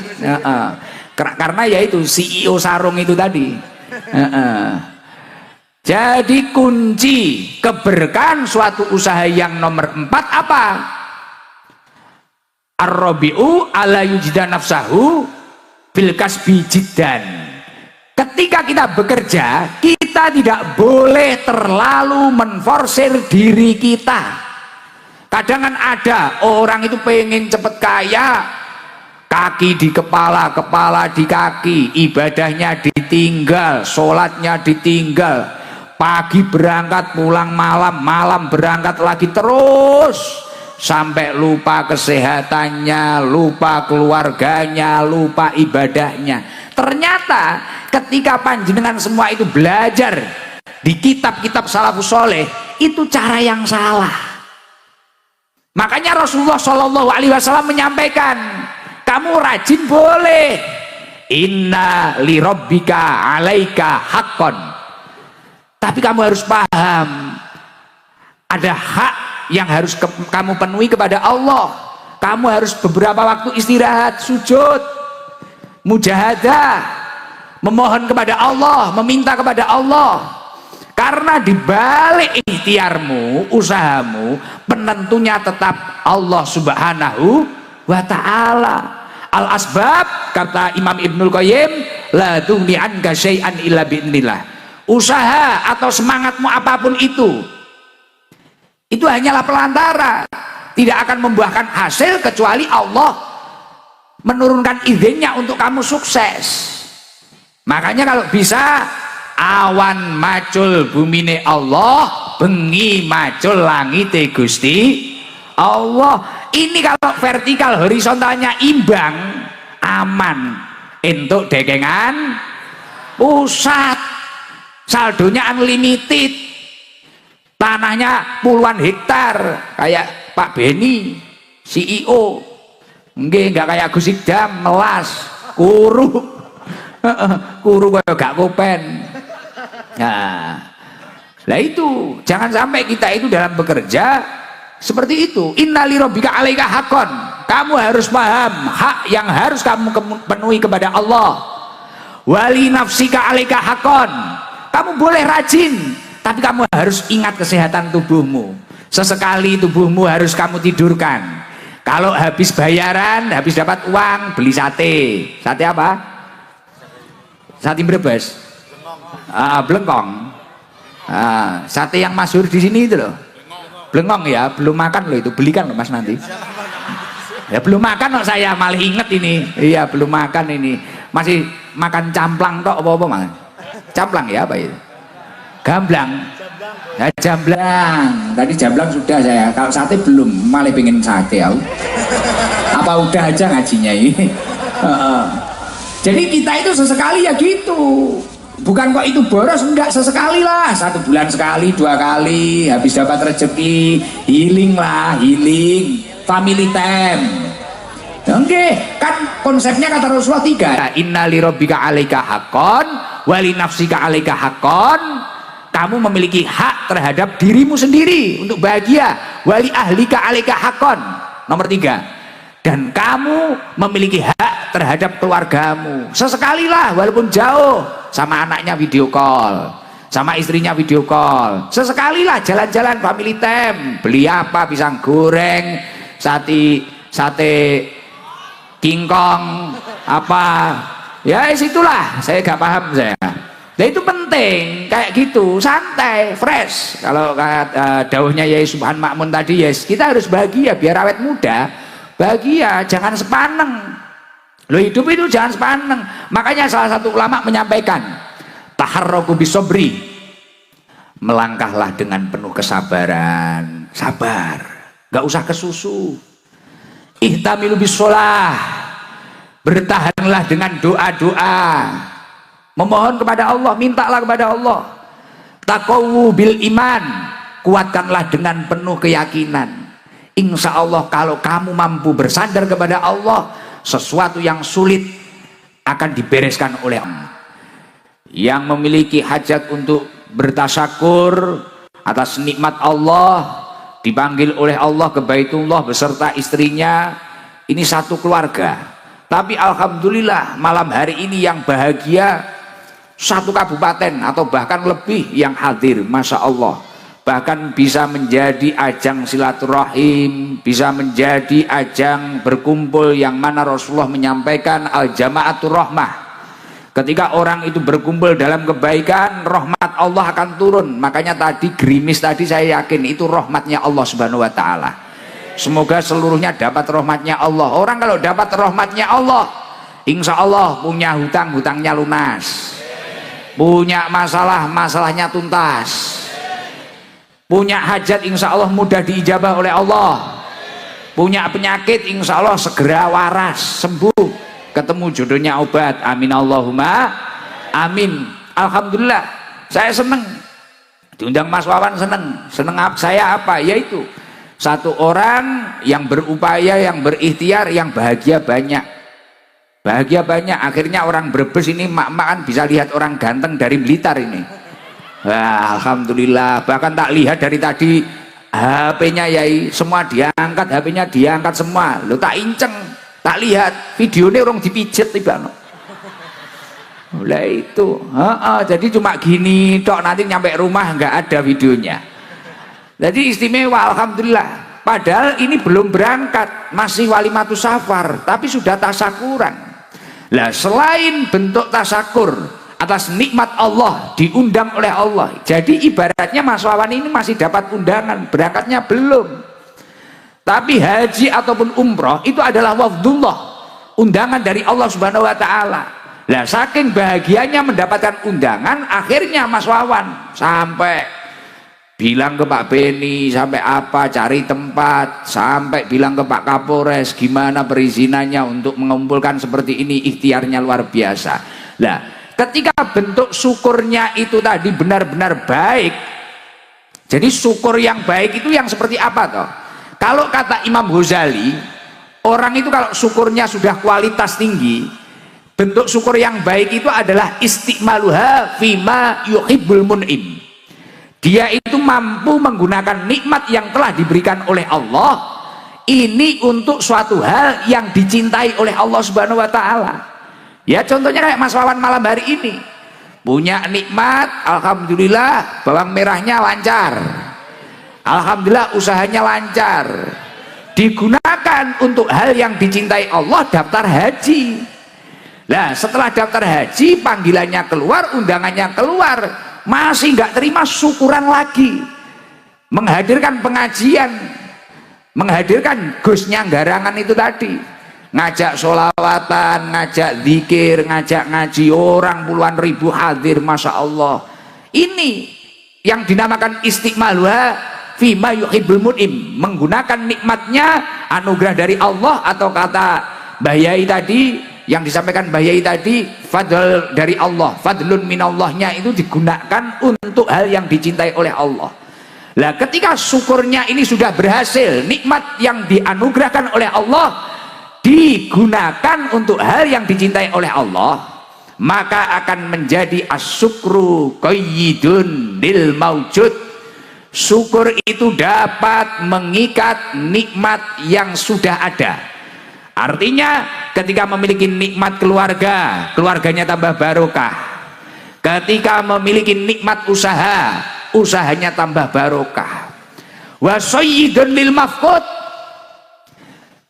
Karena ya itu CEO sarung itu tadi. Jadi kunci keberkahan suatu usaha yang nomor 4 apa? Ar-rabi'u ala yujida nafsahu bil kasbi jiddan. Ketika kita bekerja, kita tidak boleh terlalu menforsir diri kita. Kadang kan ada orang itu pengen cepet kaya, kaki di kepala, kepala di kaki, ibadahnya ditinggal, sholatnya ditinggal, pagi berangkat pulang malam, malam berangkat lagi, terus sampai lupa kesehatannya, lupa keluarganya, lupa ibadahnya. Ternyata ketika panjenengan semua itu belajar di kitab-kitab salafus soleh, itu cara yang salah. Makanya Rasulullah Shallallahu Alaihi Wasallam menyampaikan, kamu rajin boleh, inna li rabbika alaika haqqan, tapi kamu harus paham ada hak yang harus kamu penuhi kepada Allah. Kamu harus beberapa waktu istirahat, sujud, mujahadah, memohon kepada Allah, meminta kepada Allah. Karena di balik ikhtiarmu, usahamu, penentunya tetap Allah Subhanahu wa ta'ala. Al asbab, kata Imam Ibnul Qayyim, la tughni anka syai'an illa bi'nillah. Usaha atau semangatmu apapun itu hanyalah pelantara, tidak akan membuahkan hasil kecuali Allah menurunkan izinnya untuk kamu sukses. Makanya kalau bisa, awan macul bumine Allah, bengi macul langite Gusti Allah. Ini kalau vertikal horizontalnya imbang, aman. Entuk dekengan pusat, saldonya unlimited, tanahnya puluhan hektar, kayak Pak Beni CEO. Nggak kayak Gus Ikdam melas kuru kuru kayak gak kopen. Nah itu jangan sampai kita itu dalam bekerja seperti itu. Innali rabbika alaika hakon, kamu harus paham hak yang harus kamu penuhi kepada Allah. Wali nafsika alaika hakon, kamu boleh rajin tapi kamu harus ingat kesehatan tubuhmu. Sesekali tubuhmu harus kamu tidurkan. Kalau habis bayaran, habis dapat uang, beli sate. Sate apa? Sate Brebes. Blengkong. Sate yang masyhur di sini itu loh. Blengkong ya, belum makan loh itu, belikan loh Mas nanti. Ya belum makan loh saya, malah inget ini. Iya belum makan ini. Masih makan camplang tok apa-apa Mas? Camplang ya apa itu? Gamblang. Nah, jamblang. Tadi jamblang sudah saya. Kalau sate belum, malah pengen sate aku. Apa udah aja ngajinya ini? Jadi kita itu sesekali ya gitu. Bukan kok itu boros, enggak, sesekali lah. 1 bulan sekali, 2 kali. Habis dapat rezeki, healing lah, healing. Family time. Oke, kan konsepnya kata Rasulullah 3. Inna li rabbika alaika haqqon, wali nafsika alaika haqqon. Kamu memiliki hak terhadap dirimu sendiri untuk bahagia. Wali ahlika alaika haqqon. Nomor 3. Dan kamu memiliki hak terhadap keluargamu. Sesekalilah walaupun jauh, sama anaknya video call, sama istrinya video call. Sesekalilah jalan-jalan family time. Beli apa? Pisang goreng, sate kingkong apa. Ya situlah, saya gak paham saya. Nah itu penting kayak gitu, santai, fresh. Kalau dawuhnya Yai Subhan Makmun tadi, yes, kita harus bahagia biar awet muda. Bahagia, jangan sepaneng. Lo hidup itu jangan sepaneng. Makanya salah satu ulama menyampaikan, taharraku bisobri, melangkahlah dengan penuh kesabaran, sabar, gak usah kesusu. Ihtamilu bisolah, bertahanlah dengan doa-doa, memohon kepada Allah, mintalah kepada Allah. Taqawu bil iman, kuatkanlah dengan penuh keyakinan. Insya Allah kalau kamu mampu bersandar kepada Allah, sesuatu yang sulit akan dibereskan oleh Allah. Yang memiliki hajat untuk bertasyakur atas nikmat Allah, dipanggil oleh Allah ke Baitullah beserta istrinya, ini satu keluarga. Tapi alhamdulillah malam hari ini yang bahagia 1 kabupaten atau bahkan lebih yang hadir, Masya Allah. Bahkan bisa menjadi ajang silaturahim, bisa menjadi ajang berkumpul yang mana Rasulullah menyampaikan al-jama'atur rahmah. Ketika orang itu berkumpul dalam kebaikan, rahmat Allah akan turun. Makanya tadi gerimis tadi saya yakin itu rahmatnya Allah Subhanahu wa taala. Semoga seluruhnya dapat rahmatnya Allah. Orang kalau dapat rahmatnya Allah, insya Allah punya hutang, hutangnya lunas. Punya masalah, masalahnya tuntas. Punya hajat insya Allah mudah diijabah oleh Allah. Punya penyakit insya Allah segera waras, sembuh, ketemu jodohnya obat. Amin Allahumma amin. Alhamdulillah saya seneng diundang Mas Wawan, seneng saya apa? Yaitu satu orang yang berupaya, yang berikhtiar, yang bahagia banyak. Bahagia banyak. Akhirnya orang Brebes ini mak-makan bisa lihat orang ganteng dari Blitar ini. Wah, alhamdulillah. Bahkan tak lihat dari tadi HP-nya Yai semua diangkat, HP-nya diangkat semua. Lo tak inceng, tak lihat videonya orang dipijet tiba. Mulai itu, jadi cuma gini tok, nanti nyampe rumah nggak ada videonya. Jadi istimewa, alhamdulillah. Padahal ini belum berangkat, masih walimatus safar, tapi sudah tasakuran. Lah selain bentuk tasakur atas nikmat Allah, diundang oleh Allah. Jadi ibaratnya Mas Wawan ini masih dapat undangan, berangkatnya belum. Tapi haji ataupun umroh itu adalah wafdullah, undangan dari Allah Subhanahu wa taala. Lah saking bahagianya mendapatkan undangan, akhirnya Mas Wawan sampai bilang ke Pak Beni sampai apa, cari tempat, sampai bilang ke Pak Kapolres gimana perizinannya untuk mengumpulkan seperti ini, ikhtiarnya luar biasa. Nah, ketika bentuk syukurnya itu tadi benar-benar baik, jadi syukur yang baik itu yang seperti apa toh? Kalau kata Imam Ghazali, orang itu kalau syukurnya sudah kualitas tinggi, bentuk syukur yang baik itu adalah istiqmaluha fima yuhibbul mun'im. Dia itu mampu menggunakan nikmat yang telah diberikan oleh Allah ini untuk suatu hal yang dicintai oleh Allah Subhanahu wa taala. Ya contohnya kayak Mas Wawan malam hari ini. Punya nikmat, alhamdulillah bawang merahnya lancar. Alhamdulillah usahanya lancar. Digunakan untuk hal yang dicintai Allah, daftar haji. Nah, setelah daftar haji, panggilannya keluar, undangannya keluar, masih nggak terima, syukuran lagi, menghadirkan pengajian, menghadirkan Gusnya Garangan itu tadi, ngajak sholawatan, ngajak zikir, ngajak ngaji, orang puluhan ribu hadir, masya Allah. Ini yang dinamakan istiqmaluha fima yuhibbul mun'im, menggunakan nikmatnya, anugerah dari Allah, atau kata Mbah Yai tadi, yang disampaikan Mbah Yai tadi, fadl dari Allah, fadlun minallahnya itu digunakan untuk hal yang dicintai oleh Allah. Nah, ketika syukurnya ini sudah berhasil, nikmat yang dianugerahkan oleh Allah digunakan untuk hal yang dicintai oleh Allah, maka akan menjadi asyukru qayyidun lil maujud. Syukur itu dapat mengikat nikmat yang sudah ada. Artinya ketika memiliki nikmat keluarga, keluarganya tambah barokah. Ketika memiliki nikmat usaha, usahanya tambah barokah. Wa sayyidun lil mafqud.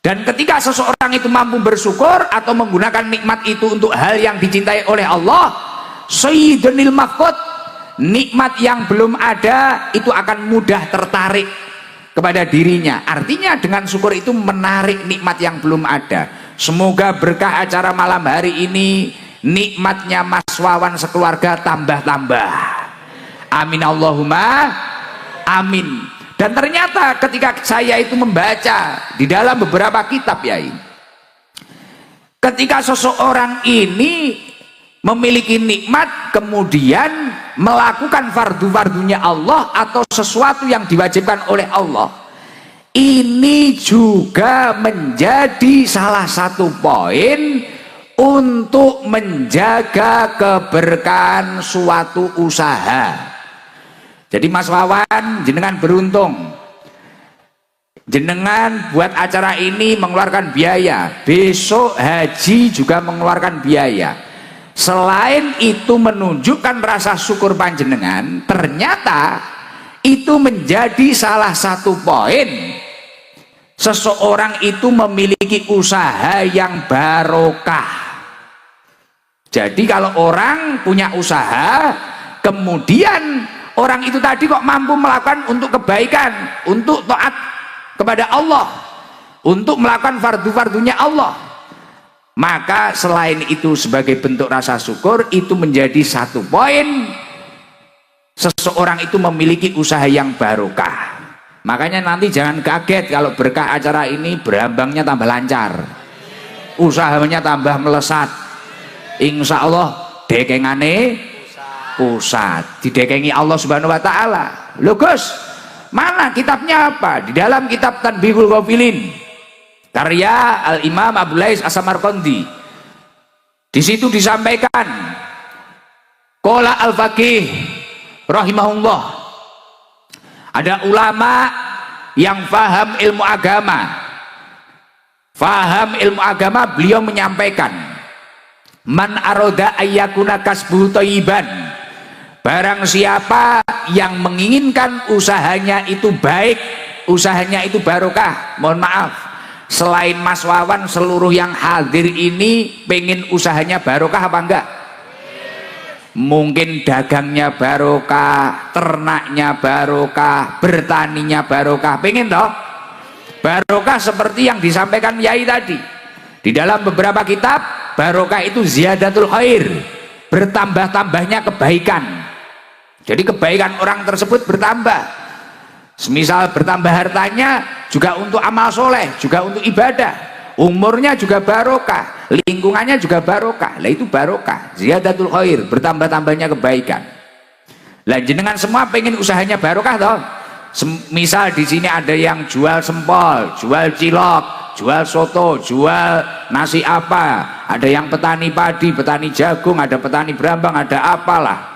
Dan ketika seseorang itu mampu bersyukur atau menggunakan nikmat itu untuk hal yang dicintai oleh Allah, sayyidun lil mafqud, nikmat yang belum ada itu akan mudah tertarik kepada dirinya. Artinya dengan syukur itu menarik nikmat yang belum ada. Semoga berkah acara malam hari ini, nikmatnya Mas Wawan sekeluarga tambah-tambah. Amin Allahumma amin. Dan ternyata ketika saya itu membaca di dalam beberapa kitab ya, ketika seseorang ini memiliki nikmat kemudian melakukan fardu-fardunya Allah atau sesuatu yang diwajibkan oleh Allah, ini juga menjadi salah satu poin untuk menjaga keberkahan suatu usaha. Jadi Mas Wawan, jenengan beruntung, jenengan buat acara ini mengeluarkan biaya, besok haji juga mengeluarkan biaya. Selain itu menunjukkan rasa syukur panjenengan, ternyata itu menjadi salah satu poin seseorang itu memiliki usaha yang barokah. Jadi kalau orang punya usaha, kemudian orang itu tadi kok mampu melakukan untuk kebaikan, untuk taat kepada Allah, untuk melakukan fardu-fardunya Allah, maka selain itu sebagai bentuk rasa syukur, itu menjadi satu poin seseorang itu memiliki usaha yang barokah. Makanya nanti jangan kaget kalau berkah acara ini berambangnya tambah lancar, usahanya tambah melesat. Insya Allah dekengane pusat, didekengi Allah Subhanahu wa taala. Loh Gus, mana kitabnya apa? Di dalam kitab Tanbihul Ghafilin karya Al-Imam Abdul Lais As-Samarqandi, di situ disampaikan qala al-faqih rahimahullah, ada ulama yang faham ilmu agama, beliau menyampaikan man aroda ayyakuna kasbu thayyiban, barang siapa yang menginginkan usahanya itu baik, usahanya itu barokah. Mohon maaf, selain Mas Wawan, seluruh yang hadir ini pengen usahanya barokah apa enggak? Mungkin dagangnya barokah, ternaknya barokah, bertaninya barokah, pengen toh? Barokah seperti yang disampaikan Yai tadi di dalam beberapa kitab. Barokah itu ziyadatul khair, bertambah-tambahnya kebaikan. Jadi kebaikan orang tersebut bertambah. Semisal bertambah hartanya juga untuk amal soleh, juga untuk ibadah. Umurnya juga barokah, lingkungannya juga barokah. Lah itu barokah, ziyadatul khair, bertambah-tambahnya kebaikan. Lah jenengan semua pengen usahanya barokah toh? Misal di sini ada yang jual sempol, jual cilok, jual soto, jual nasi apa, ada yang petani padi, petani jagung, ada petani berambang, ada apalah.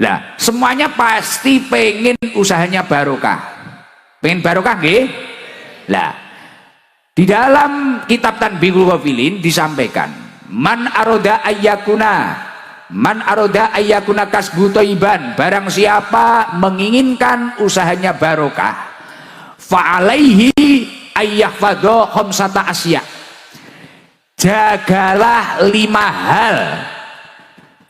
Lah semuanya pasti pengen usahanya barokah. Pengen barokah nggih? Lah di dalam kitab Tanbihul Ghafilin disampaikan, man aroda ayyakuna kasbu thayyiban, barang siapa menginginkan usahanya barokah, fa alaihi ayyahfadha khamsata asya, jagalah 5 hal.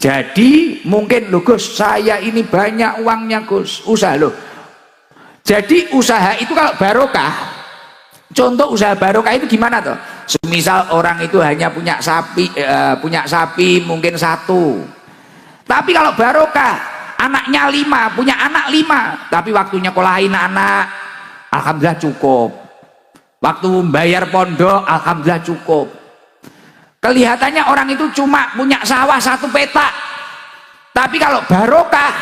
Jadi mungkin loh Gus, saya ini banyak uangnya Gus, usaha loh. Jadi usaha itu kalau barokah, contoh usaha barokah itu gimana toh? Semisal orang itu hanya punya sapi mungkin 1, tapi kalau barokah anaknya 5, punya anak 5, tapi waktunya nyekolahin anak, alhamdulillah cukup. Waktu bayar pondok, alhamdulillah cukup. Kelihatannya orang itu cuma punya sawah 1 petak, tapi kalau barokah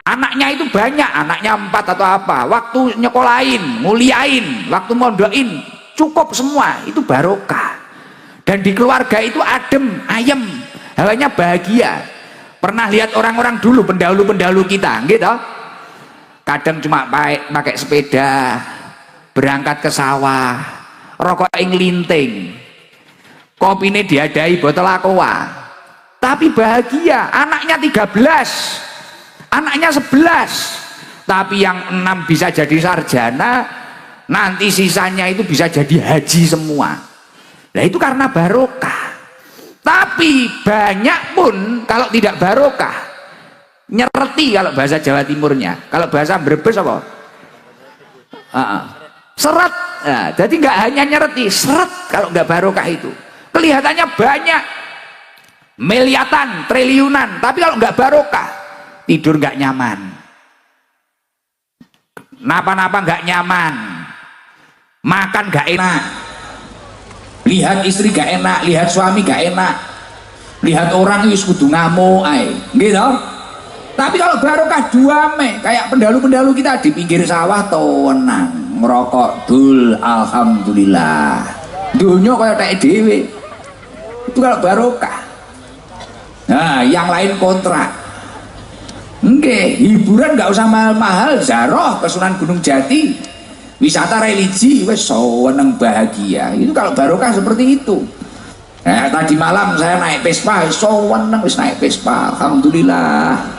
anaknya itu banyak, anaknya 4 atau apa, waktu nyekolahin, muliain, waktu mondokin, cukup semua, itu barokah. Dan di keluarga itu adem, ayem, hawanya bahagia. Pernah lihat orang-orang dulu, pendahulu-pendahulu kita gitu, kadang cuma pakai sepeda berangkat ke sawah, rokok nglinting, kopi ini diadai botol aqua, tapi bahagia. Anaknya 13, anaknya 11, tapi yang 6 bisa jadi sarjana, nanti sisanya itu bisa jadi haji semua. Nah itu karena barokah. Tapi banyak pun kalau tidak barokah, nyereti kalau bahasa Jawa Timurnya, kalau bahasa Brebes apa? Seret. Nah, jadi nggak hanya nyereti, seret kalau nggak barokah itu. Kelihatannya banyak, miliatan, triliunan, tapi kalau nggak barokah, tidur nggak nyaman, napa-napa nggak nyaman, makan nggak enak, lihat istri nggak enak, lihat suami nggak enak, lihat orang itu kudu ngamuk gitu. Tapi kalau barokah duame, kayak pendahulu-pendahulu kita di pinggir sawah tenang, ngerokok dul, alhamdulillah, dunia kayak tak dewe. Itu kalau barokah. Nah yang lain kontrak. Oke, hiburan nggak usah mahal-mahal, zaroh ke Sunan Gunung Jati, wisata religi, wes seneng bahagia. Itu kalau barokah seperti itu. Nah, tadi malam saya naik Vespa, seneng wis naik Vespa, alhamdulillah.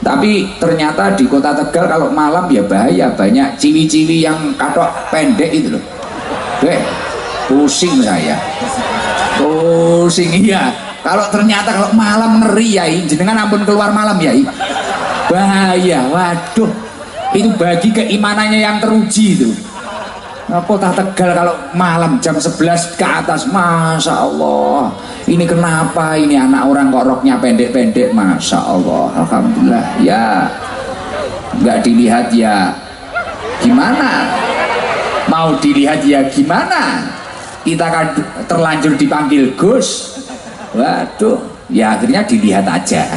Tapi ternyata di kota Tegal kalau malam ya bahaya, banyak ciwi-ciwi yang katok pendek itu loh. Pusing saya. Pusing iya. Kalau ternyata kalau malam ngeri ya, jenengan ampun keluar malam ya, bahaya. Waduh, itu bagi keimanannya yang teruji itu. Kota Tegal kalau malam jam 11 ke atas, masya Allah. Ini kenapa ini anak orang kok roknya pendek-pendek, masya Allah, alhamdulillah ya. Nggak dilihat ya gimana? Mau dilihat ya gimana? Kita kan terlanjur dipanggil Gus. Waduh, ya akhirnya dilihat aja.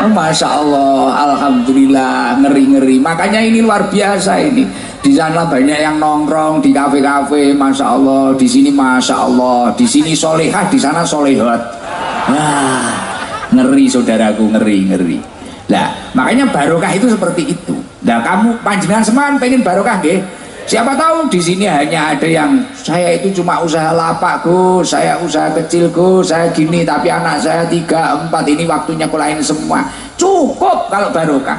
Masya Allah, alhamdulillah, ngeri-ngeri. Makanya ini luar biasa ini. Di sana banyak yang nongkrong di kafe-kafe, masya Allah. Di sini masya Allah. Di sini solehah, di sana solehot. Wah, ngeri saudaraku, ngeri-ngeri. Nah, makanya barokah itu seperti itu. Nah, kamu panjenengan semua pengen barokah nggih? Siapa tahu di sini hanya ada yang saya itu cuma usaha lapak Gus, saya usaha kecil Gus, saya gini, tapi anak saya 3, 4 ini waktunya kulain semua. Cukup kalau barokah,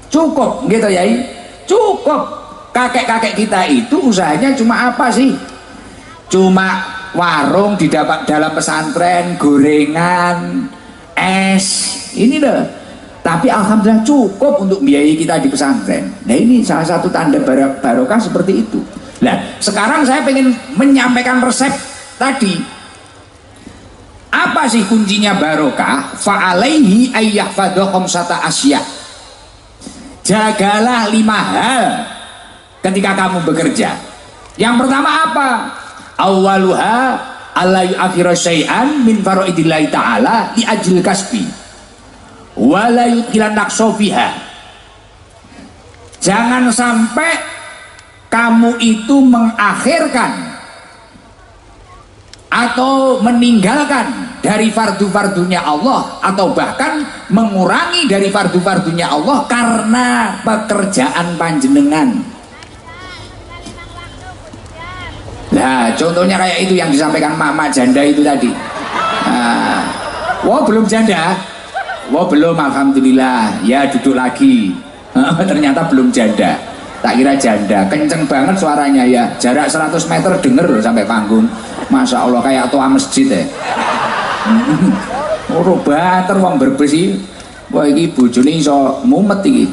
cukup gitu ya, cukup. Kakek-kakek kita itu usahanya cuma apa sih? Cuma warung di dalam pesantren, gorengan, es, ini loh. Tapi alhamdulillah cukup untuk biayai kita di pesantren. Nah ini salah satu tanda barokah seperti itu. Nah sekarang saya ingin menyampaikan resep tadi. Apa Apa sih kuncinya barokah? Fa'alaihi ayyahfadha khamsata asya. Jagalah 5 hal ketika kamu bekerja. Yang pertama apa? Awwaluha alla yu'akhira syai'an min fara'idillahi ta'ala li ajlil kasbi wa la yudkhilan naqsa fiha. Jangan sampai kamu itu mengakhirkan atau meninggalkan dari fardu-fardunya Allah, atau bahkan mengurangi dari fardu-fardunya Allah karena pekerjaan panjenengan. Nah, contohnya kayak itu yang disampaikan mama janda itu tadi. Nah, wah belum janda, wah belum, alhamdulillah, ya duduk lagi. Ternyata belum janda, tak kira janda. Kenceng banget suaranya ya, jarak 100 meter denger loh sampai panggung. Masya Allah, kayak tua masjid ya. Ora banter wong Brebes iki. Wah iki bojone iso mumet iki.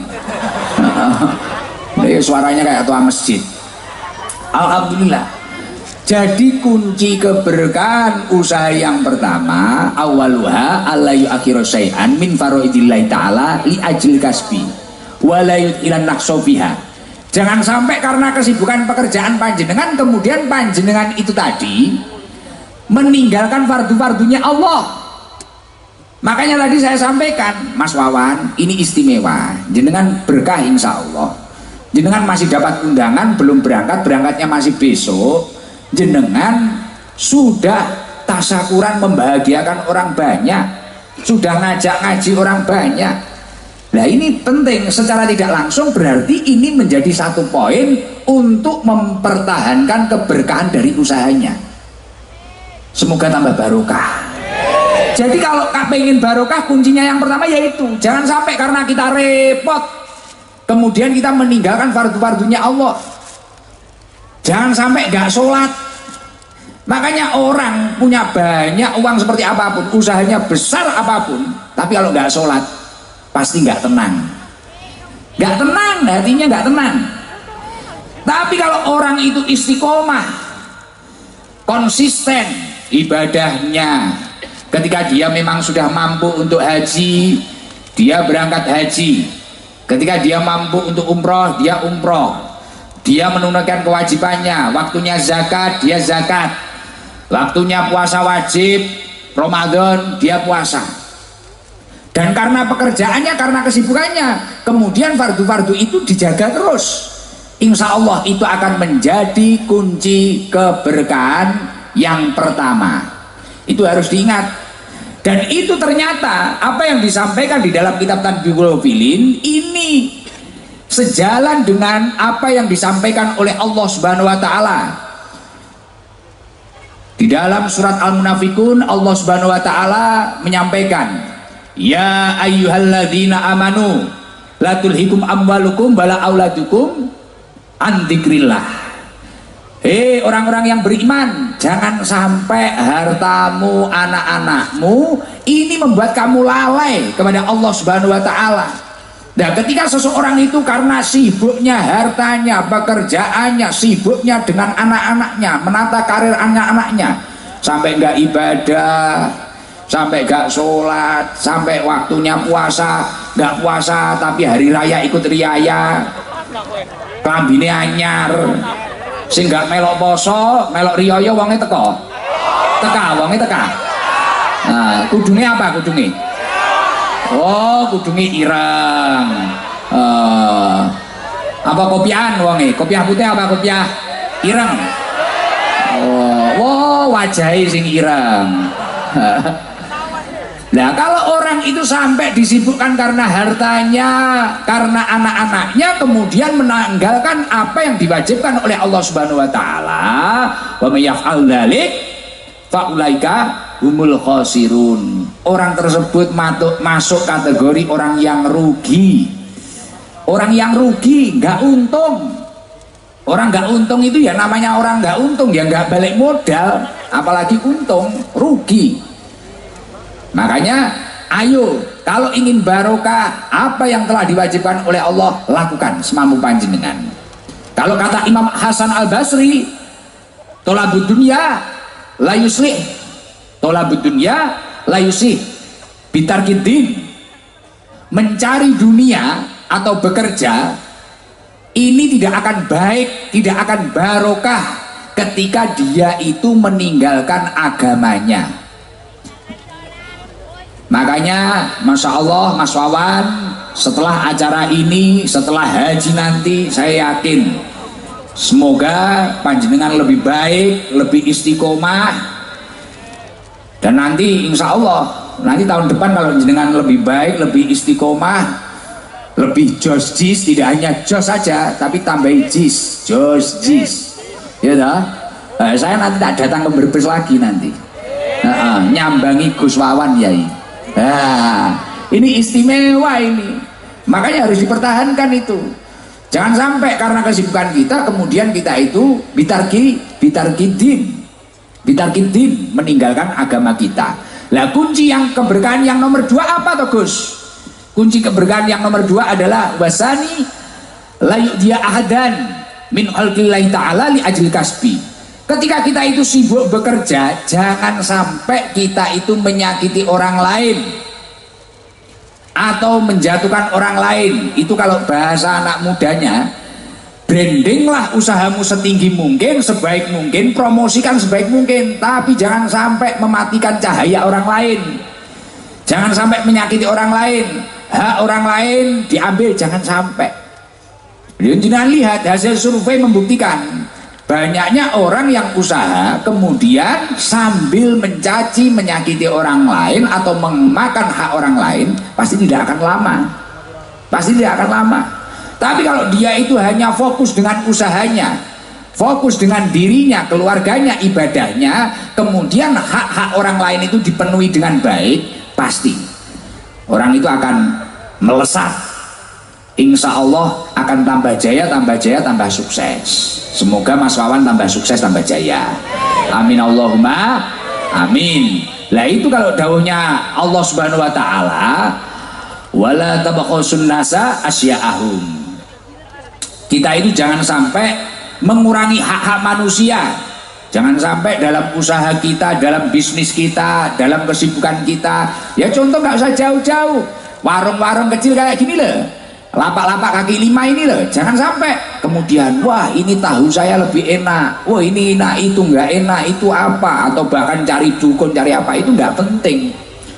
Suaranya kayak tua masjid. Alhamdulillah. Jadi kunci keberkahan usaha yang pertama, awaluha alla yu'akhiru syai'an min fara'idillahi ta'ala li ajil kasbi wa la yudkhilan naqsa fiha. Jangan sampai karena kesibukan pekerjaan panjenengan kemudian panjenengan itu tadi meninggalkan fardu-fardunya Allah. Makanya tadi saya sampaikan, Mas Wawan, ini istimewa. Jenengan berkah insya Allah. Jenengan masih dapat undangan, belum berangkat, berangkatnya masih besok. Jenengan sudah tasyakuran membahagiakan orang banyak, sudah ngajak ngaji orang banyak. Nah ini penting, secara tidak langsung berarti ini menjadi satu poin untuk mempertahankan keberkahan dari usahanya. Semoga tambah barokah. Jadi kalau pengen barokah, kuncinya yang pertama yaitu jangan sampai karena kita repot kemudian kita meninggalkan fardu-fardunya Allah. Jangan sampai gak sholat. Makanya orang punya banyak uang seperti apapun, usahanya besar apapun, tapi kalau gak sholat pasti gak tenang. Gak tenang, hatinya gak tenang. Tapi kalau orang itu istiqomah, konsisten ibadahnya, ketika dia memang sudah mampu untuk haji, dia berangkat haji. Ketika dia mampu untuk umroh, dia umroh. Dia menunaikan kewajibannya. Waktunya zakat, dia zakat. Waktunya puasa wajib Ramadan, dia puasa. Dan karena pekerjaannya, karena kesibukannya, kemudian fardu-fardu itu dijaga terus. Insya Allah itu akan menjadi kunci keberkahan yang pertama. Itu harus diingat. Dan itu ternyata apa yang disampaikan di dalam kitab Tanbihul Filin ini sejalan dengan apa yang disampaikan oleh Allah Subhanahu wa taala. Di dalam surat Al-Munafikun Allah Subhanahu wa taala menyampaikan, "Ya ayyuhalladzina amanu la tulhikum amwalukum wala auladukum an dzikrillah." Hei orang-orang yang beriman, jangan sampai hartamu, anak-anakmu ini membuat kamu lalai kepada Allah Subhanahu wa taala. Nah, ketika seseorang itu karena sibuknya hartanya, pekerjaannya, sibuknya dengan anak-anaknya, menata karir anak-anaknya, sampai enggak ibadah, sampai enggak sholat, sampai waktunya puasa, enggak puasa tapi hari raya ikut riaya, klambine anyar, sing enggak melok poso, melok riaya wonge teka. Wonge teka. Nah, kudune apa kudune? Oh, kudunge ireng. Apa kopiahan wonge? Kopiah putih apa kopiah ireng? Oh, wow, wajahe sing ireng. Nah, kalau orang itu sampai disibukkan karena hartanya, karena anak-anaknya, kemudian menanggalkan apa yang diwajibkan oleh Allah Subhanahu wa taala, wa may yaf'al dzalik fa ulaika humul khosirun. Orang tersebut masuk kategori orang yang rugi. Orang yang rugi, nggak untung. Orang nggak untung itu ya namanya orang nggak untung, ya nggak balik modal, apalagi untung, rugi. Makanya ayo kalau ingin barokah, apa yang telah diwajibkan oleh Allah lakukan semampu panjenengan. Kalau kata Imam Hasan Al Basri, tolabud dunya la yuslih, tolabud dunya layusi bitarkiddin, mencari dunia atau bekerja ini tidak akan baik, tidak akan barokah ketika dia itu meninggalkan agamanya. Makanya Masya Allah Mas Wawan, setelah acara ini, setelah haji nanti, saya yakin semoga panjenengan lebih baik, lebih istiqomah, dan nanti insya Allah nanti tahun depan kalau jenengan lebih baik, lebih istiqomah, lebih jos jis, tidak hanya jos saja tapi tambahi jis, jos jis, ya dah. Saya nanti tak datang ke Brebes lagi nanti, nyambangi Gus Wawan Yai. Nah, ini istimewa ini, makanya harus dipertahankan itu. Jangan sampai karena kesibukan kita kemudian kita itu bitarkiddin meninggalkan agama kita. Lah kunci yang keberkahan yang nomor 2 apa toh Gus? Kunci keberkahan yang nomor 2 adalah wasani layu dia ahadan min khalqillahi ta'ala li ajli kasbi. Ketika kita itu sibuk bekerja, jangan sampai kita itu menyakiti orang lain atau menjatuhkan orang lain. Itu kalau bahasa anak mudanya, brandinglah usahamu setinggi mungkin, sebaik mungkin, promosikan sebaik mungkin, tapi jangan sampai mematikan cahaya orang lain, jangan sampai menyakiti orang lain, hak orang lain diambil, jangan sampai. Jangan lihat hasil survei membuktikan banyaknya orang yang usaha kemudian sambil mencaci, menyakiti orang lain atau memakan hak orang lain, pasti tidak akan lama, pasti tidak akan lama. Tapi kalau dia itu hanya fokus dengan usahanya, fokus dengan dirinya, keluarganya, ibadahnya, kemudian hak-hak orang lain itu dipenuhi dengan baik, pasti orang itu akan melesat, insya Allah akan tambah jaya, tambah sukses. Semoga Mas Wawan tambah sukses, tambah jaya. Amin Allahumma amin. Lah itu kalau dawuhnya Allah Subhanahu wa taala, wala tabakhusun nasa asya'ahum. Kita itu jangan sampai mengurangi hak-hak manusia. Jangan sampai dalam usaha kita, dalam bisnis kita, dalam kesibukan kita. Ya contoh nggak usah jauh-jauh. Warung-warung kecil kayak gini loh, lapak-lapak kaki 5 ini loh, jangan sampai kemudian wah ini tahu saya lebih enak, wah ini enak, itu nggak enak, itu apa, atau bahkan cari dukun, cari apa, itu nggak penting.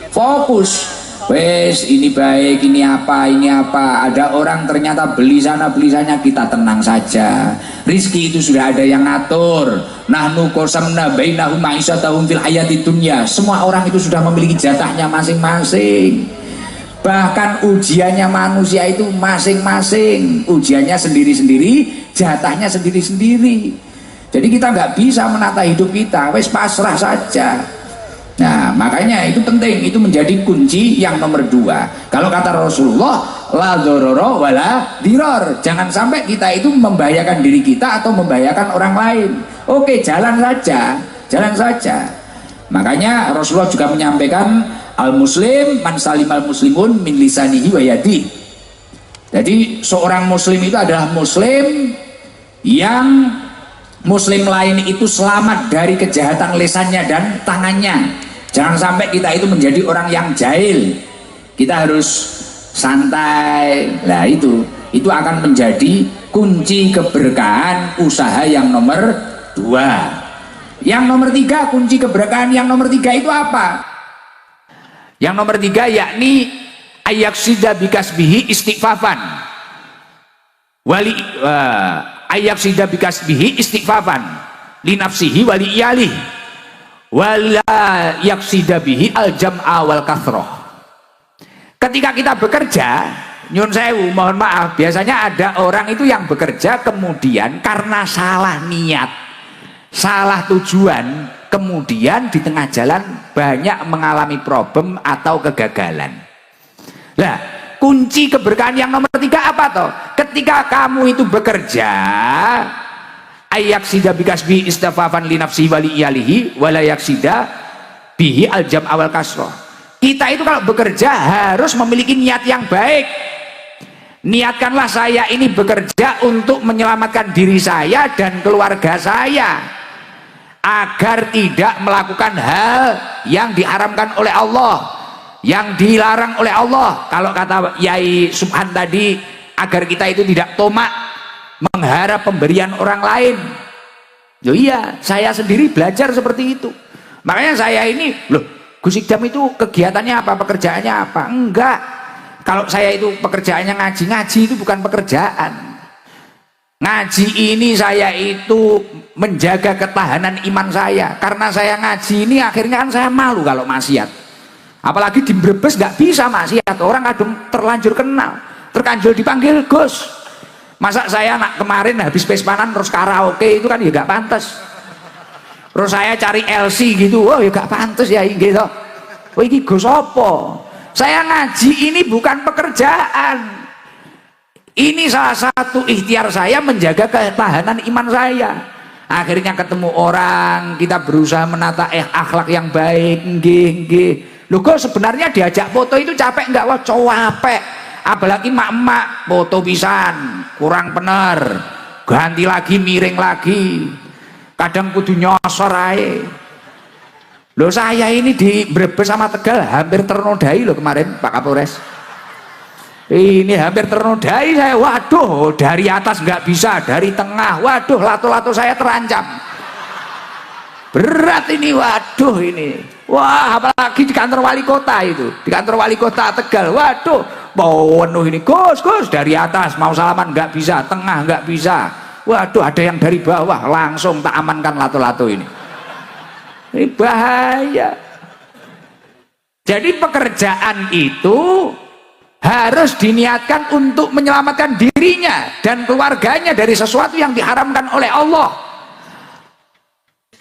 Fokus, wes ini baik, ini apa, ada orang ternyata beli sana beli sana, kita tenang saja, rizki itu sudah ada yang ngatur. Nahnu qasamna bainahum ma'isyatahum fil hayatid dunya, semua orang itu sudah memiliki jatahnya masing-masing. Bahkan ujiannya manusia itu masing-masing, ujiannya sendiri-sendiri, jatahnya sendiri-sendiri. Jadi kita nggak bisa menata hidup kita, wes pasrah saja. Nah makanya itu penting, itu menjadi kunci yang nomor 2. Kalau kata Rasulullah, la dzarara wala diror, jangan sampai kita itu membahayakan diri kita atau membahayakan orang lain. Oke, jalan saja, jalan saja. Makanya Rasulullah juga menyampaikan, al muslim man salimal muslimun min lisanihi wa yadihi. Jadi seorang muslim itu adalah muslim yang muslim lain itu selamat dari kejahatan lisannya dan tangannya. Jangan sampai kita itu menjadi orang yang jahil. Kita harus santai. Nah itu akan menjadi kunci keberkahan usaha yang nomor 2. Yang nomor 3, kunci keberkahan yang nomor 3 itu apa? Yang nomor 3 yakni ayaksida bikasbihi istighfafan wali ayaksida bikasbihi istighfafan li nafsihi wali iyalih wala yaksida bihi al jam'a wal kathroh. Ketika kita bekerja, nyun sewu, mohon maaf, biasanya ada orang itu yang bekerja kemudian karena salah niat, salah tujuan, kemudian di tengah jalan banyak mengalami problem atau kegagalan. Nah, kunci keberkahan yang nomor 3 apa toh? Ketika kamu itu bekerja, ayaksida bikasbi istafafan li nafsi wali iyalihi wala yaksida bihi aljam awal kasroh. Kita itu kalau bekerja harus memiliki niat yang baik. Niatkanlah saya ini bekerja untuk menyelamatkan diri saya dan keluarga saya. agar tidak melakukan hal yang diharamkan oleh Allah, yang dilarang oleh Allah. Kalau kata Yai Subhan tadi, agar kita itu tidak tomak mengharap pemberian orang lain. Yo iya, saya sendiri belajar seperti itu. Makanya saya ini, loh, Gus Idam itu kegiatannya apa, pekerjaannya apa? Enggak. Kalau saya itu pekerjaannya ngaji, ngaji itu bukan pekerjaan. Ngaji ini saya itu menjaga ketahanan iman saya. Karena saya ngaji ini akhirnya kan saya malu kalau maksiat. Apalagi di Brebes nggak bisa maksiat. Orang kadang terlanjur kenal, terkanjul dipanggil Gus. Masa saya kemarin habis pespanan terus karaoke itu kan ya gak pantas. Terus saya cari LC gitu, oh ya gak pantas ya gitu. Oh ini Gus apa? Saya ngaji ini bukan pekerjaan. Ini salah satu ikhtiar saya menjaga ketahanan iman saya. Akhirnya ketemu orang, kita berusaha menata akhlak yang baik. Nggih. Loh kok sebenarnya diajak foto itu capek enggak? Wah capek. Apalagi mak-mak foto pisan kurang bener, ganti lagi, miring lagi, kadang kudu nyosor ae. Loh saya ini di Brebes sama Tegal hampir ternodai loh kemarin Pak Kapolres. Ini hampir ternodai saya, waduh, dari atas nggak bisa, dari tengah, waduh, lato-lato saya terancam. Berat ini, waduh ini. Wah, apalagi di kantor wali kota itu, di kantor wali kota Tegal, waduh, penuh ini. Gus, dari atas mau salaman nggak bisa, tengah nggak bisa. Waduh, ada yang dari bawah, langsung tak amankan lato-lato ini. Ini bahaya. Jadi pekerjaan itu harus diniatkan untuk menyelamatkan dirinya dan keluarganya dari sesuatu yang diharamkan oleh Allah.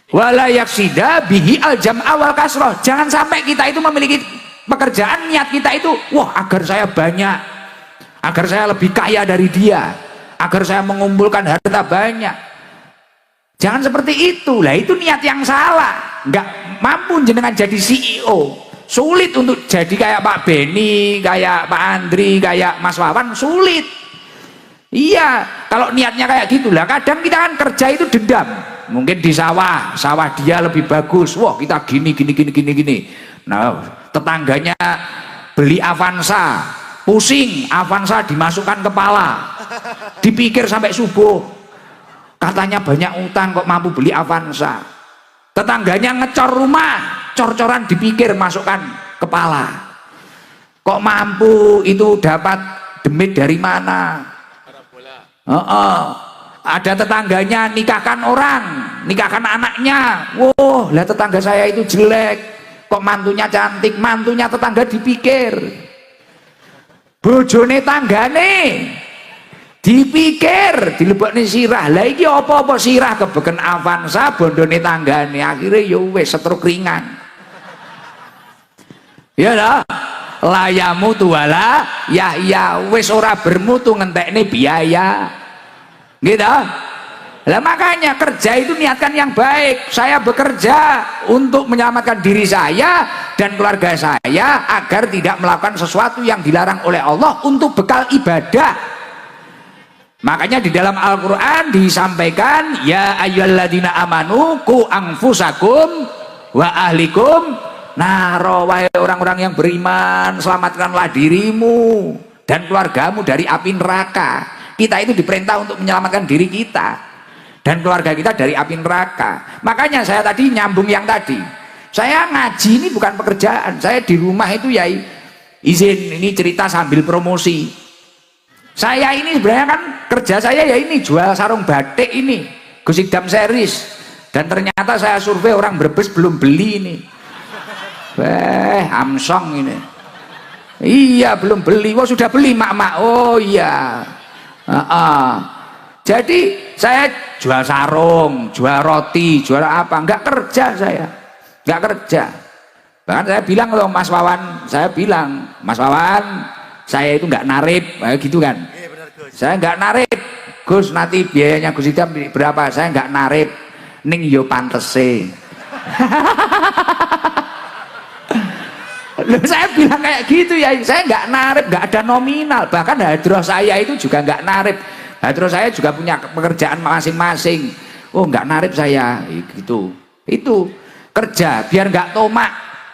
Wala yaksida bihi al jam'a wal kasroh. Jangan sampai kita itu memiliki pekerjaan, niat kita itu, wah agar saya banyak, agar saya lebih kaya dari dia, agar saya mengumpulkan harta banyak. Jangan seperti itu. Lah itu niat yang salah. Nggak mampu jenengan jadi CEO, sulit untuk jadi kayak Pak Beni, kayak Pak Andri, kayak Mas Wawan, sulit. Iya, kalau niatnya kayak gitulah. Kadang kita kan kerja itu dendam. Mungkin di sawah dia lebih bagus. Wah, kita gini. Nah, tetangganya beli Avanza, pusing, Avanza dimasukkan kepala. Dipikir sampai subuh. Katanya banyak utang kok mampu beli Avanza. Tetangganya ngecor rumah, cor-coran dipikir masukkan kepala. Kok mampu itu dapat demit dari mana? Ada tetangganya nikahkan orang, nikahkan anaknya. Wow, lah tetangga saya itu jelek, kok mantunya cantik, mantunya tetangga dipikir. Bojone tanggane dipikir, dilebokne sirah. Lah iki apa-apa sirah kebeken Avanza, bondone tanggane, akhirnya ya wis setruk ringan. Ya lah, layamu tuwala ya wis ora bermutu ngentekne biaya. Gitu. Lah makanya kerja itu niatkan yang baik. Saya bekerja untuk menyelamatkan diri saya dan keluarga saya agar tidak melakukan sesuatu yang dilarang oleh Allah untuk bekal ibadah. Makanya di dalam Al-Quran disampaikan, ya ayyuhalladzina amanu qu anfusakum wa ahlikum naro, wahai orang-orang yang beriman, selamatkanlah dirimu dan keluargamu dari api neraka. Kita itu diperintah untuk menyelamatkan diri kita dan keluarga kita dari api neraka. Makanya saya tadi nyambung yang tadi, saya ngaji ini bukan pekerjaan. Saya di rumah itu ya izin, ini cerita sambil promosi. Saya ini sebenarnya kan kerja saya ya ini jual sarung batik ini, Gus Idam series. Dan ternyata saya survei orang Brebes belum beli ini. Amsong ini. Iya belum beli. Wah sudah beli mak-mak. Oh iya. Jadi saya jual sarung, jual roti, jual apa, nggak kerja saya, nggak kerja. Bahkan saya bilang loh Mas Wawan, saya bilang Mas Wawan, saya itu nggak narip, gitu kan. Saya nggak narip, Gus nanti biayanya Gus Idam berapa, saya nggak narip, ning yo pantese. Loh, saya bilang kayak gitu ya, saya nggak narip, nggak ada nominal. Bahkan hadroh saya itu juga nggak narip. Hadroh saya juga punya pekerjaan masing-masing. Oh nggak narip saya, gitu. Itu kerja biar nggak tomak.